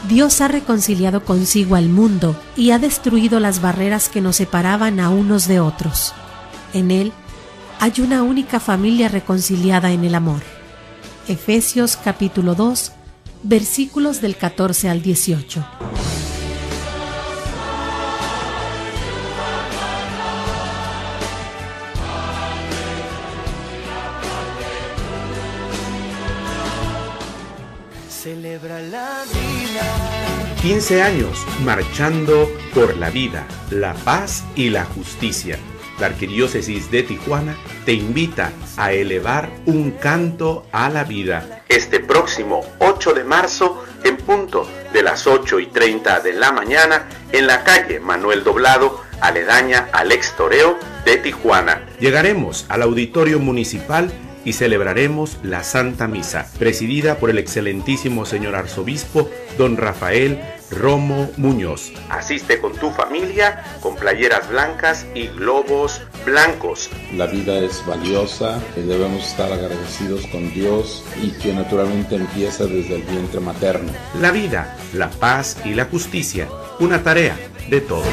Speaker 8: Dios ha reconciliado consigo al mundo y ha destruido las barreras que nos separaban a unos de otros. En Él hay una única familia reconciliada en el amor. Efesios capítulo 2, versículos del 14 al 18.
Speaker 9: Celebra la vida.
Speaker 10: 15 años marchando por la vida, la paz y la justicia. La Arquidiócesis de Tijuana te invita a elevar un canto a la vida. Este próximo 8 de marzo, en punto de las 8:30 de la mañana, en la calle Manuel Doblado, aledaña al ex toreo de Tijuana. Llegaremos al Auditorio Municipal y celebraremos la Santa Misa, presidida por el excelentísimo señor arzobispo, don Rafael Romo Muñoz. Asiste con tu familia, con playeras blancas y globos blancos.
Speaker 5: La vida es valiosa, debemos estar agradecidos con Dios y que naturalmente empieza desde el vientre materno.
Speaker 10: La vida, la paz y la justicia, una tarea de todos.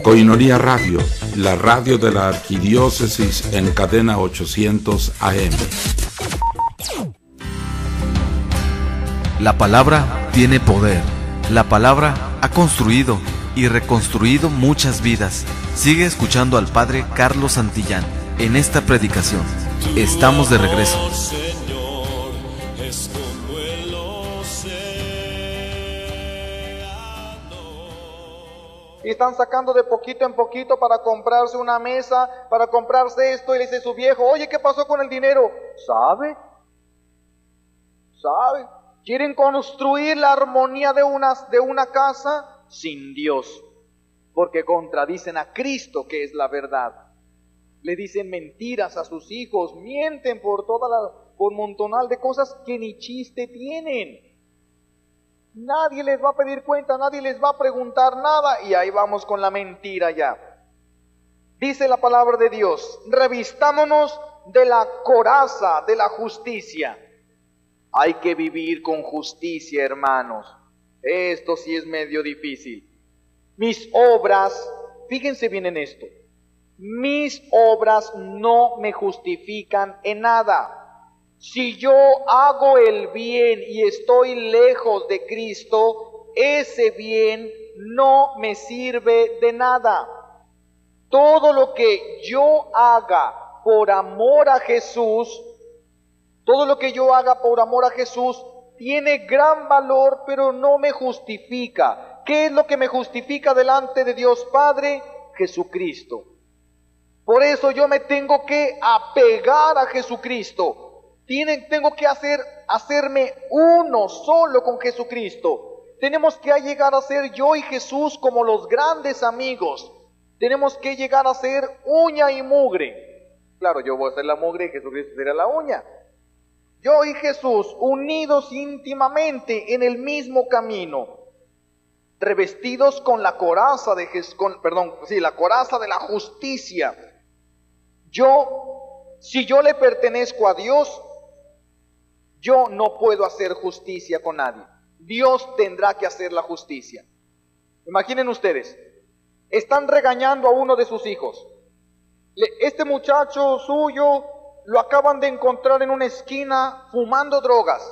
Speaker 5: Koinonia Radio, la radio de la Arquidiócesis en cadena 800 AM.
Speaker 1: La palabra tiene poder. La palabra ha construido y reconstruido muchas vidas. Sigue escuchando al Padre Carlos Santillán en esta predicación. Estamos de regreso.
Speaker 2: Señor, es como el océano.
Speaker 3: Y están sacando de poquito en poquito para comprarse una mesa, para comprarse esto, y le dice su viejo, oye, ¿qué pasó con el dinero? ¿Sabe? ¿Quieren construir la armonía de una casa sin Dios? Porque contradicen a Cristo, que es la verdad. Le dicen mentiras a sus hijos, mienten por montonal de cosas que ni chiste tienen. Nadie les va a pedir cuenta, nadie les va a preguntar nada, y ahí vamos con la mentira ya. Dice la palabra de Dios, revistámonos de la coraza de la justicia. Hay que vivir con justicia, hermanos. Esto sí es medio difícil. Mis obras, fíjense bien en esto, mis obras no me justifican en nada. Si yo hago el bien y estoy lejos de Cristo, ese bien no me sirve de nada. Todo lo que yo haga por amor a Jesús, tiene gran valor, pero no me justifica. ¿Qué es lo que me justifica delante de Dios Padre? Jesucristo. Por eso yo me tengo que apegar a Jesucristo. Tengo que hacerme uno solo con Jesucristo. Tenemos que llegar a ser yo y Jesús como los grandes amigos. Tenemos que llegar a ser uña y mugre. Claro, yo voy a ser la mugre y Jesucristo será la uña. Yo y Jesús unidos íntimamente en el mismo camino, revestidos con la coraza de la coraza de la justicia. Si yo le pertenezco a Dios, yo no puedo hacer justicia con nadie. Dios tendrá que hacer la justicia. Imaginen ustedes, están regañando a uno de sus hijos. Este muchacho suyo lo acaban de encontrar en una esquina fumando drogas.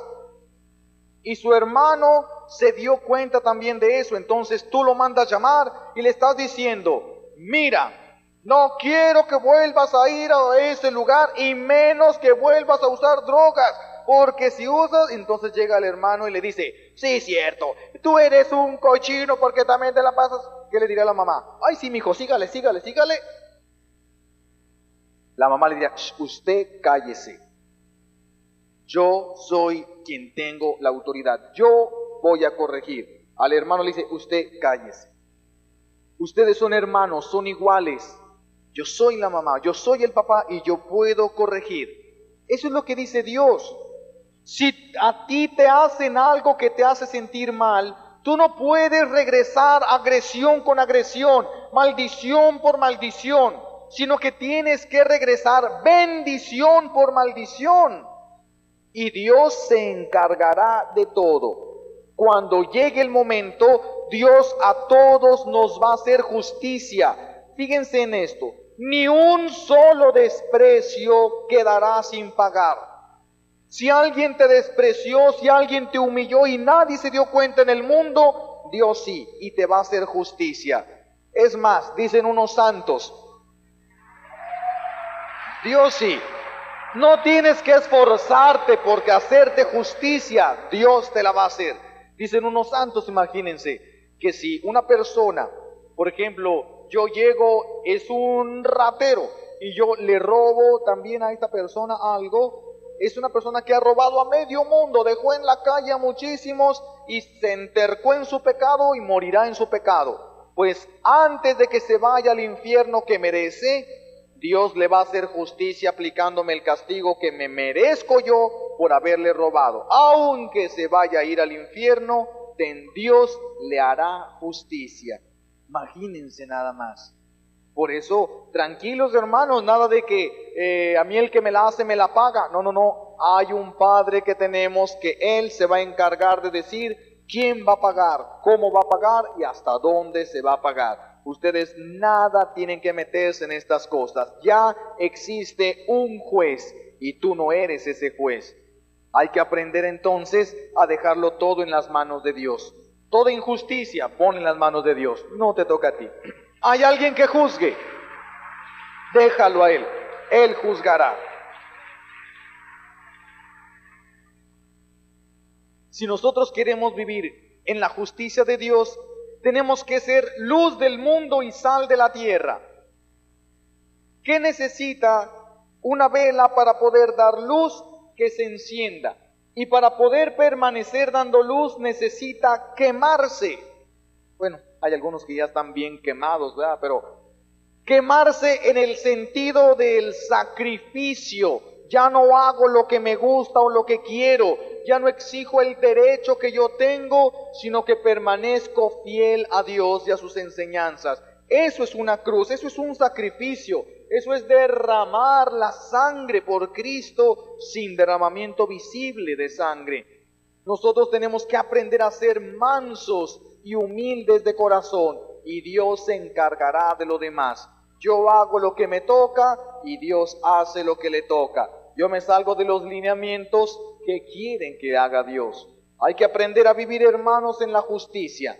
Speaker 3: Y su hermano se dio cuenta también de eso. Entonces tú lo mandas llamar y le estás diciendo: mira, no quiero que vuelvas a ir a ese lugar y menos que vuelvas a usar drogas. Porque si usas, entonces llega el hermano y le dice: sí, cierto, tú eres un cochino porque también te la pasas. ¿Qué le dirá la mamá? Ay, sí, mijo, sígale. La mamá le dirá: usted cállese. Yo soy quien tengo la autoridad. Yo voy a corregir. Al hermano le dice: usted cállese. Ustedes son hermanos, son iguales. Yo soy la mamá, yo soy el papá y yo puedo corregir. Eso es lo que dice Dios. Si a ti te hacen algo que te hace sentir mal, tú no puedes regresar agresión con agresión, maldición por maldición, sino que tienes que regresar bendición por maldición. Y Dios se encargará de todo. Cuando llegue el momento, Dios a todos nos va a hacer justicia. Fíjense en esto: ni un solo desprecio quedará sin pagar. Si alguien te despreció, si alguien te humilló y nadie se dio cuenta en el mundo, Dios sí, y te va a hacer justicia. Es más, dicen unos santos, Dios sí, no tienes que esforzarte porque hacerte justicia, Dios te la va a hacer. Dicen unos santos, imagínense, que si una persona, por ejemplo, yo llego, es un ratero, y yo le robo también a esta persona algo, es una persona que ha robado a medio mundo, dejó en la calle a muchísimos y se entercó en su pecado y morirá en su pecado. Pues antes de que se vaya al infierno que merece, Dios le va a hacer justicia aplicándome el castigo que me merezco yo por haberle robado. Aunque se vaya a ir al infierno, Dios le hará justicia. Imagínense nada más. Por eso, tranquilos hermanos, nada de que a mí el que me la hace me la paga. No. Hay un Padre que tenemos que Él se va a encargar de decir quién va a pagar, cómo va a pagar y hasta dónde se va a pagar. Ustedes nada tienen que meterse en estas cosas. Ya existe un juez y tú no eres ese juez. Hay que aprender entonces a dejarlo todo en las manos de Dios. Toda injusticia pon en las manos de Dios, no te toca a ti. Hay alguien que juzgue, déjalo a Él, Él juzgará. Si nosotros queremos vivir en la justicia de Dios, tenemos que ser luz del mundo y sal de la tierra. ¿Qué necesita una vela para poder dar luz? Que se encienda. Y para poder permanecer dando luz necesita quemarse. Bueno, hay algunos que ya están bien quemados, ¿verdad? Pero quemarse en el sentido del sacrificio. Ya no hago lo que me gusta o lo que quiero. Ya no exijo el derecho que yo tengo, sino que permanezco fiel a Dios y a sus enseñanzas. Eso es una cruz, eso es un sacrificio. Eso es derramar la sangre por Cristo sin derramamiento visible de sangre. Nosotros tenemos que aprender a ser mansos y humildes de corazón, y Dios se encargará de lo demás. Yo hago lo que me toca y Dios hace lo que le toca. Yo me salgo de los lineamientos que quieren que haga Dios. Hay que aprender a vivir, hermanos, en la justicia.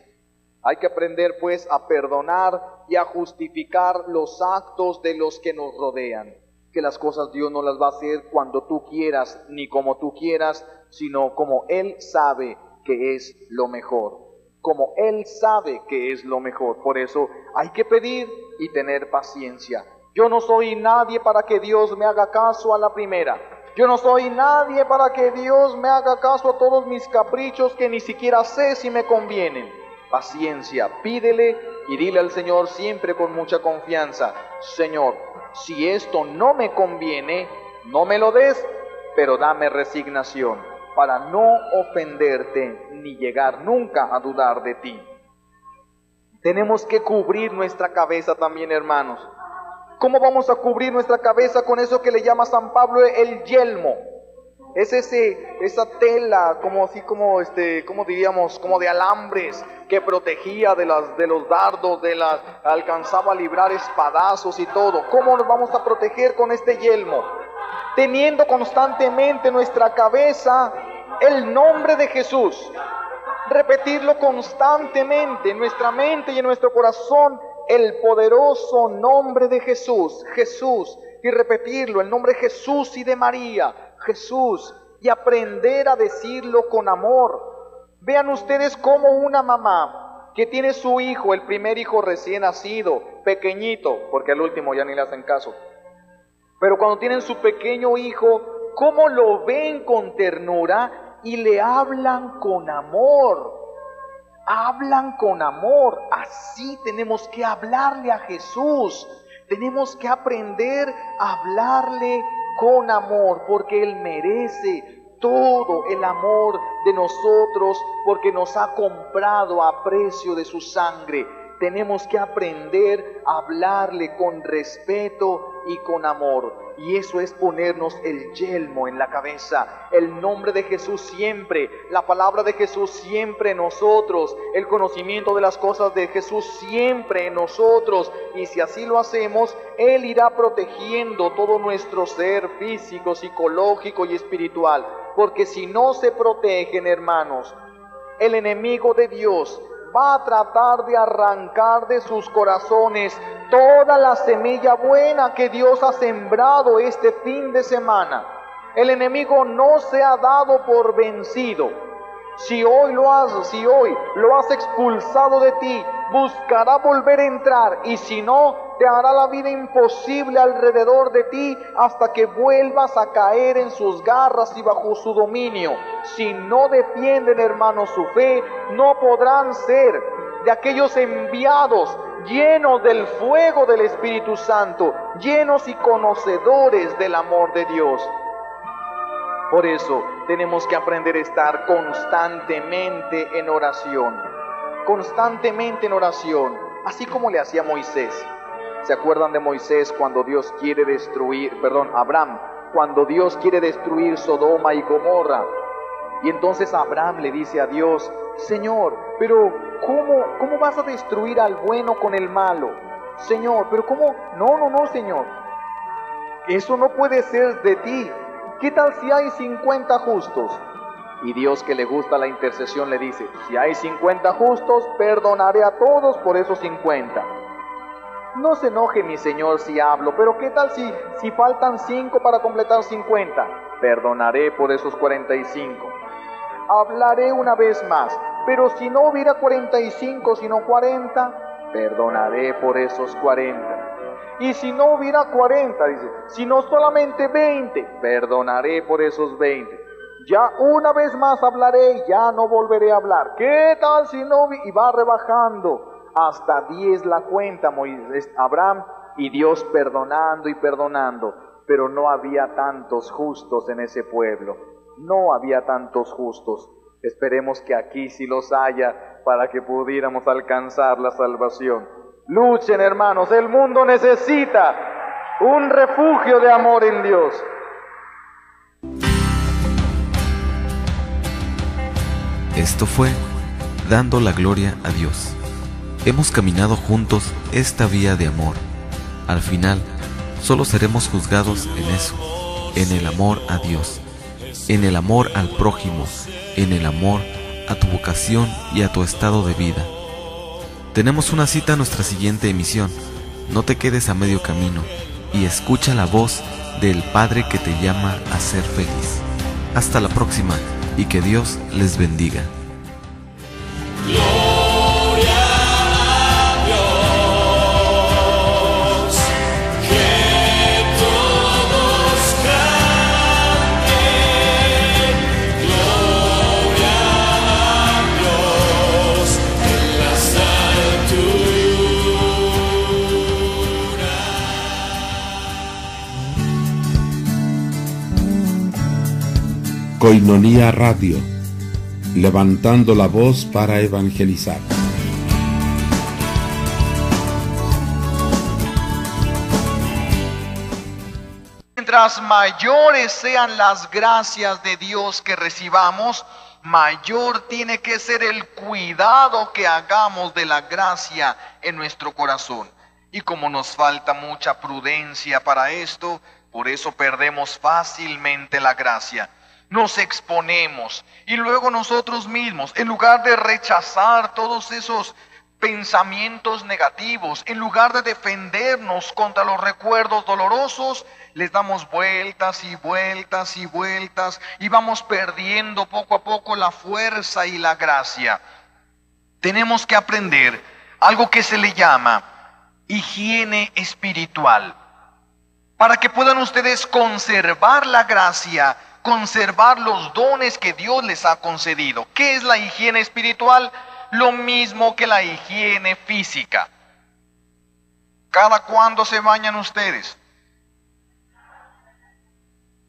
Speaker 3: Hay que aprender pues a perdonar y a justificar los actos de los que nos rodean. Que las cosas Dios no las va a hacer cuando tú quieras ni como tú quieras, sino como Él sabe que es lo mejor. Como Él sabe que es lo mejor. Por eso hay que pedir y tener paciencia. Yo no soy nadie para que Dios me haga caso a la primera. Yo no soy nadie para que Dios me haga caso a todos mis caprichos que ni siquiera sé si me convienen. Paciencia, pídele y dile al Señor siempre con mucha confianza: Señor, si esto no me conviene, no me lo des, pero dame resignación para no ofenderte ni llegar nunca a dudar de ti. Tenemos que cubrir nuestra cabeza también, hermanos. ¿Cómo vamos a cubrir nuestra cabeza? Con eso que le llama San Pablo el yelmo. Es esa tela como diríamos, como de alambres que protegía de los dardos, alcanzaba a librar espadazos y todo. ¿Cómo nos vamos a proteger con este yelmo? Teniendo constantemente en nuestra cabeza el nombre de Jesús. Repetirlo constantemente en nuestra mente y en nuestro corazón, el poderoso nombre de Jesús, Jesús, y repetirlo, el nombre Jesús y de María, Jesús, y aprender a decirlo con amor. Vean ustedes cómo una mamá que tiene su hijo, el primer hijo recién nacido, pequeñito, porque al último ya ni le hacen caso, pero cuando tienen su pequeño hijo, cómo lo ven con ternura y le hablan con amor. Hablan con amor. Así tenemos que hablarle a Jesús. Tenemos que aprender a hablarle con amor, porque Él merece todo el amor de nosotros, porque nos ha comprado a precio de su sangre. Tenemos que aprender a hablarle con respeto y con amor. Y eso es ponernos el yelmo en la cabeza, el nombre de Jesús siempre, la palabra de Jesús siempre en nosotros, el conocimiento de las cosas de Jesús siempre en nosotros. Y si así lo hacemos, Él irá protegiendo todo nuestro ser físico, psicológico y espiritual. Porque si no se protegen, hermanos, el enemigo de Dios va a tratar de arrancar de sus corazones toda la semilla buena que Dios ha sembrado este fin de semana. El enemigo no se ha dado por vencido. Si hoy lo has expulsado de ti, buscará volver a entrar, y si no, te hará la vida imposible alrededor de ti hasta que vuelvas a caer en sus garras y bajo su dominio. Si no defienden, hermanos, su fe, no podrán ser de aquellos enviados llenos del fuego del Espíritu Santo, llenos y conocedores del amor de Dios. Por eso tenemos que aprender a estar constantemente en oración, así como le hacía Moisés. ¿Se acuerdan de Moisés cuando Dios quiere Abraham, cuando Dios quiere destruir Sodoma y Gomorra? Y entonces Abraham le dice a Dios: Señor, pero ¿cómo vas a destruir al bueno con el malo? Señor, pero ¿cómo? No, Señor, eso no puede ser de ti. ¿Qué tal si hay 50 justos? Y Dios, que le gusta la intercesión, le dice: si hay 50 justos, perdonaré a todos por esos 50. No se enoje mi Señor si hablo, pero ¿qué tal si faltan 5 para completar 50? Perdonaré por esos 45. Hablaré una vez más, pero si no hubiera 45 sino 40, perdonaré por esos 40. Y si no hubiera 40, dice, sino solamente 20, perdonaré por esos 20. Ya una vez más hablaré y ya no volveré a hablar. ¿Qué tal si no? Y va rebajando hasta 10 la cuenta Abraham, y Dios perdonando y perdonando. Pero no había tantos justos en ese pueblo. No había tantos justos. Esperemos que aquí sí los haya para que pudiéramos alcanzar la salvación. Luchen, hermanos, el mundo necesita un refugio de amor en Dios.
Speaker 1: Esto fue Dando la Gloria a Dios. Hemos caminado juntos esta vía de amor. Al final, solo seremos juzgados en eso, en el amor a Dios, en el amor al prójimo, en el amor a tu vocación y a tu estado de vida. Tenemos una cita a nuestra siguiente emisión. No te quedes a medio camino y escucha la voz del Padre que te llama a ser feliz. Hasta la próxima y que Dios les bendiga.
Speaker 2: Gloria a Dios,
Speaker 5: Coinonía Radio, levantando la voz para evangelizar.
Speaker 3: Mientras mayores sean las gracias de Dios que recibamos, mayor tiene que ser el cuidado que hagamos de la gracia en nuestro corazón. Y como nos falta mucha prudencia para esto, por eso perdemos fácilmente la gracia. Nos exponemos y luego nosotros mismos, en lugar de rechazar todos esos pensamientos negativos, en lugar de defendernos contra los recuerdos dolorosos, les damos vueltas y vueltas y vueltas y vamos perdiendo poco a poco la fuerza y la gracia. Tenemos que aprender algo que se le llama higiene espiritual, para que puedan ustedes conservar la gracia, conservar los dones que Dios les ha concedido. ¿Qué es la higiene espiritual? Lo mismo que la higiene física. ¿Cada cuándo se bañan ustedes?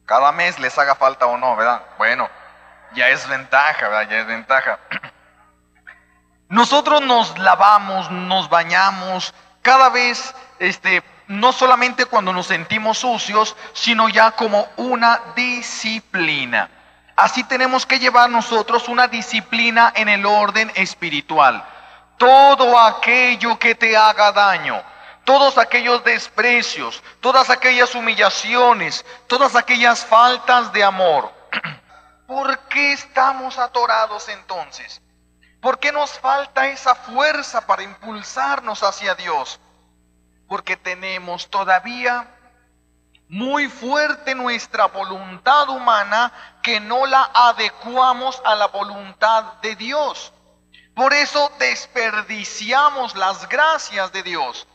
Speaker 3: Cada mes les haga falta o no, ¿verdad? Bueno, ya es ventaja, ¿verdad? Ya es ventaja. Nosotros nos lavamos, nos bañamos cada vez, no solamente cuando nos sentimos sucios, sino ya como una disciplina. Así tenemos que llevar nosotros una disciplina en el orden espiritual. Todo aquello que te haga daño, todos aquellos desprecios, todas aquellas humillaciones, todas aquellas faltas de amor. ¿Por qué estamos atorados entonces? ¿Por qué nos falta esa fuerza para impulsarnos hacia Dios? Porque tenemos todavía muy fuerte nuestra voluntad humana que no la adecuamos a la voluntad de Dios. Por eso desperdiciamos las gracias de Dios.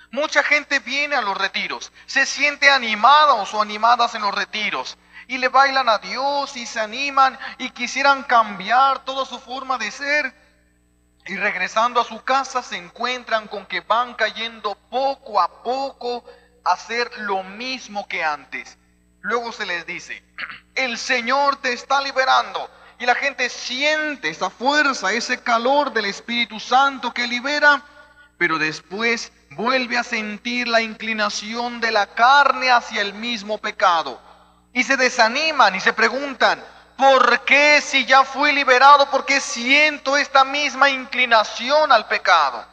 Speaker 3: Mucha gente viene a los retiros, se siente animados o animadas en los retiros y le bailan a Dios y se animan y quisieran cambiar toda su forma de ser. Y regresando a su casa se encuentran con que van cayendo poco a poco a hacer lo mismo que antes. Luego se les dice, el Señor te está liberando. Y la gente siente esa fuerza, ese calor del Espíritu Santo que libera, pero después vuelve a sentir la inclinación de la carne hacia el mismo pecado. Y se desaniman y se preguntan, ¿por qué si ya fui liberado, por qué siento esta misma inclinación al pecado?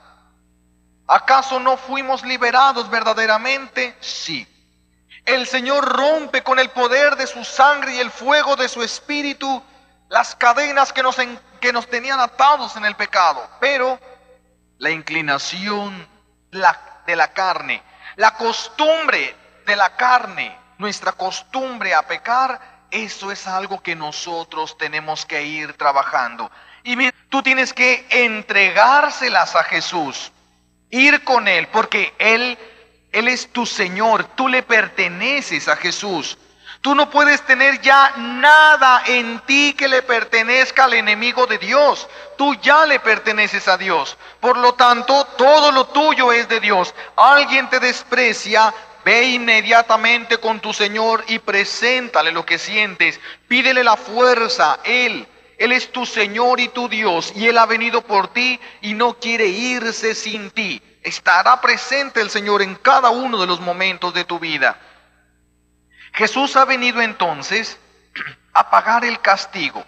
Speaker 3: ¿Acaso no fuimos liberados verdaderamente? Sí. El Señor rompe con el poder de su sangre y el fuego de su espíritu las cadenas que nos tenían atados en el pecado. Pero la inclinación de la carne, la costumbre de la carne, nuestra costumbre a pecar, eso es algo que nosotros tenemos que ir trabajando. Y mira, tú tienes que entregárselas a Jesús, ir con Él, porque Él es tu Señor, tú le perteneces a Jesús. Tú no puedes tener ya nada en ti que le pertenezca al enemigo de Dios. Tú ya le perteneces a Dios. Por lo tanto, todo lo tuyo es de Dios. Alguien te desprecia, ve inmediatamente con tu Señor y preséntale lo que sientes. Pídele la fuerza. Él es tu Señor y tu Dios. Y Él ha venido por ti y no quiere irse sin ti. Estará presente el Señor en cada uno de los momentos de tu vida. Jesús ha venido entonces a pagar el castigo.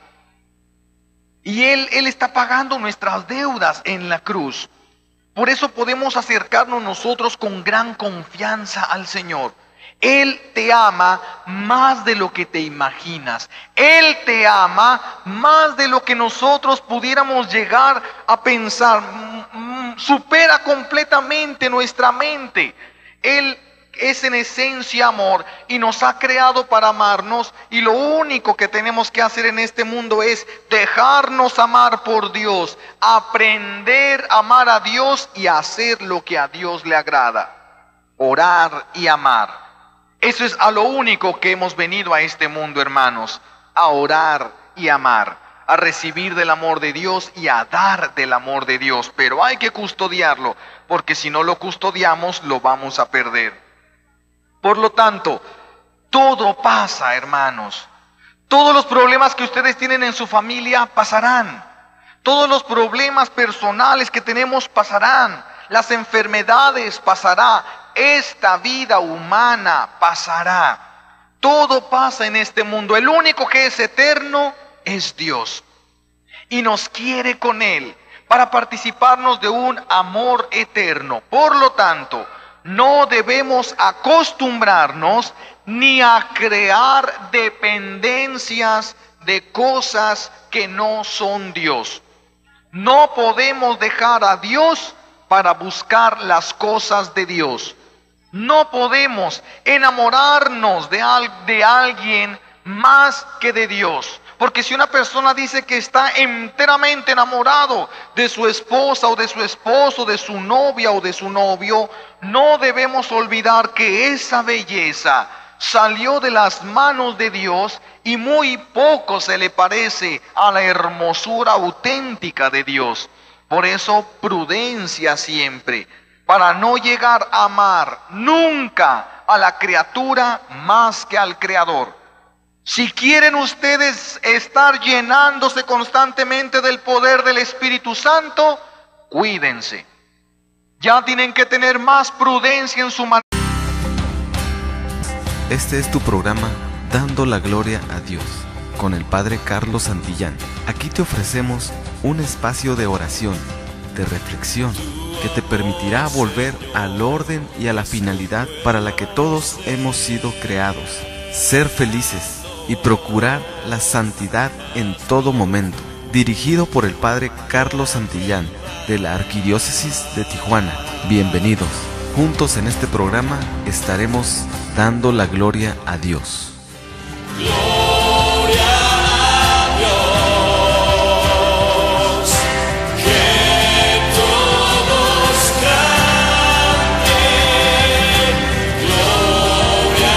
Speaker 3: Y Él está pagando nuestras deudas en la cruz. Por eso podemos acercarnos nosotros con gran confianza al Señor. Él te ama más de lo que te imaginas. Él te ama más de lo que nosotros pudiéramos llegar a pensar. Supera completamente nuestra mente. Él es en esencia amor y nos ha creado para amarnos, y lo único que tenemos que hacer en este mundo es dejarnos amar por Dios, aprender a amar a Dios y hacer lo que a Dios le agrada, orar y amar. Eso es a lo único que hemos venido a este mundo, hermanos, a orar y amar, a recibir del amor de Dios y a dar del amor de Dios, pero hay que custodiarlo, porque si no lo custodiamos lo vamos a perder. Por lo tanto, todo pasa, hermanos, Todos los problemas que ustedes tienen en su familia pasarán. Todos los problemas personales que tenemos pasarán. Las enfermedades pasarán. Esta vida humana pasará. Todo pasa en este mundo. El único que es eterno es Dios. Y nos quiere con Él para participarnos de un amor eterno. Por lo tanto, no debemos acostumbrarnos ni a crear dependencias de cosas que no son Dios. No podemos dejar a Dios para buscar las cosas de Dios. No podemos enamorarnos de alguien más que de Dios. Porque si una persona dice que está enteramente enamorado de su esposa o de su esposo, de su novia o de su novio, no debemos olvidar que esa belleza salió de las manos de Dios y muy poco se le parece a la hermosura auténtica de Dios. Por eso, prudencia siempre, para no llegar a amar nunca a la criatura más que al Creador. Si quieren ustedes estar llenándose constantemente del poder del Espíritu Santo, cuídense. Ya tienen que tener más prudencia en su manera.
Speaker 1: Este es tu programa Dando la Gloria a Dios, con el Padre Carlos Santillán. Aquí te ofrecemos un espacio de oración, de reflexión, que te permitirá volver al orden y a la finalidad para la que todos hemos sido creados: ser felices y procurar la santidad en todo momento. Dirigido por el Padre Carlos Santillán, de la Arquidiócesis de Tijuana. Bienvenidos. Juntos en este programa estaremos dando la gloria a Dios.
Speaker 2: Gloria a Dios, que todos canten. Gloria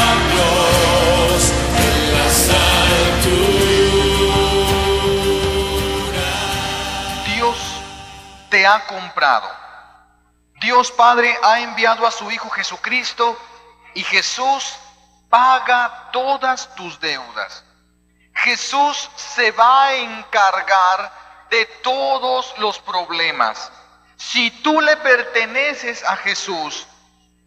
Speaker 2: a Dios en las alturas.
Speaker 3: Dios te ha comprado. Dios Padre ha enviado a su Hijo Jesucristo y Jesús paga todas tus deudas. Jesús se va a encargar de todos los problemas. Si tú le perteneces a Jesús,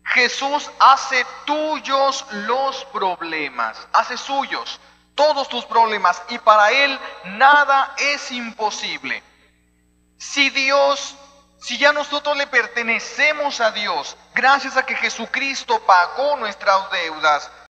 Speaker 3: Jesús hace tuyos los problemas, hace suyos todos tus problemas, y para Él nada es imposible. Si ya nosotros le pertenecemos a Dios, gracias a que Jesucristo pagó nuestras deudas,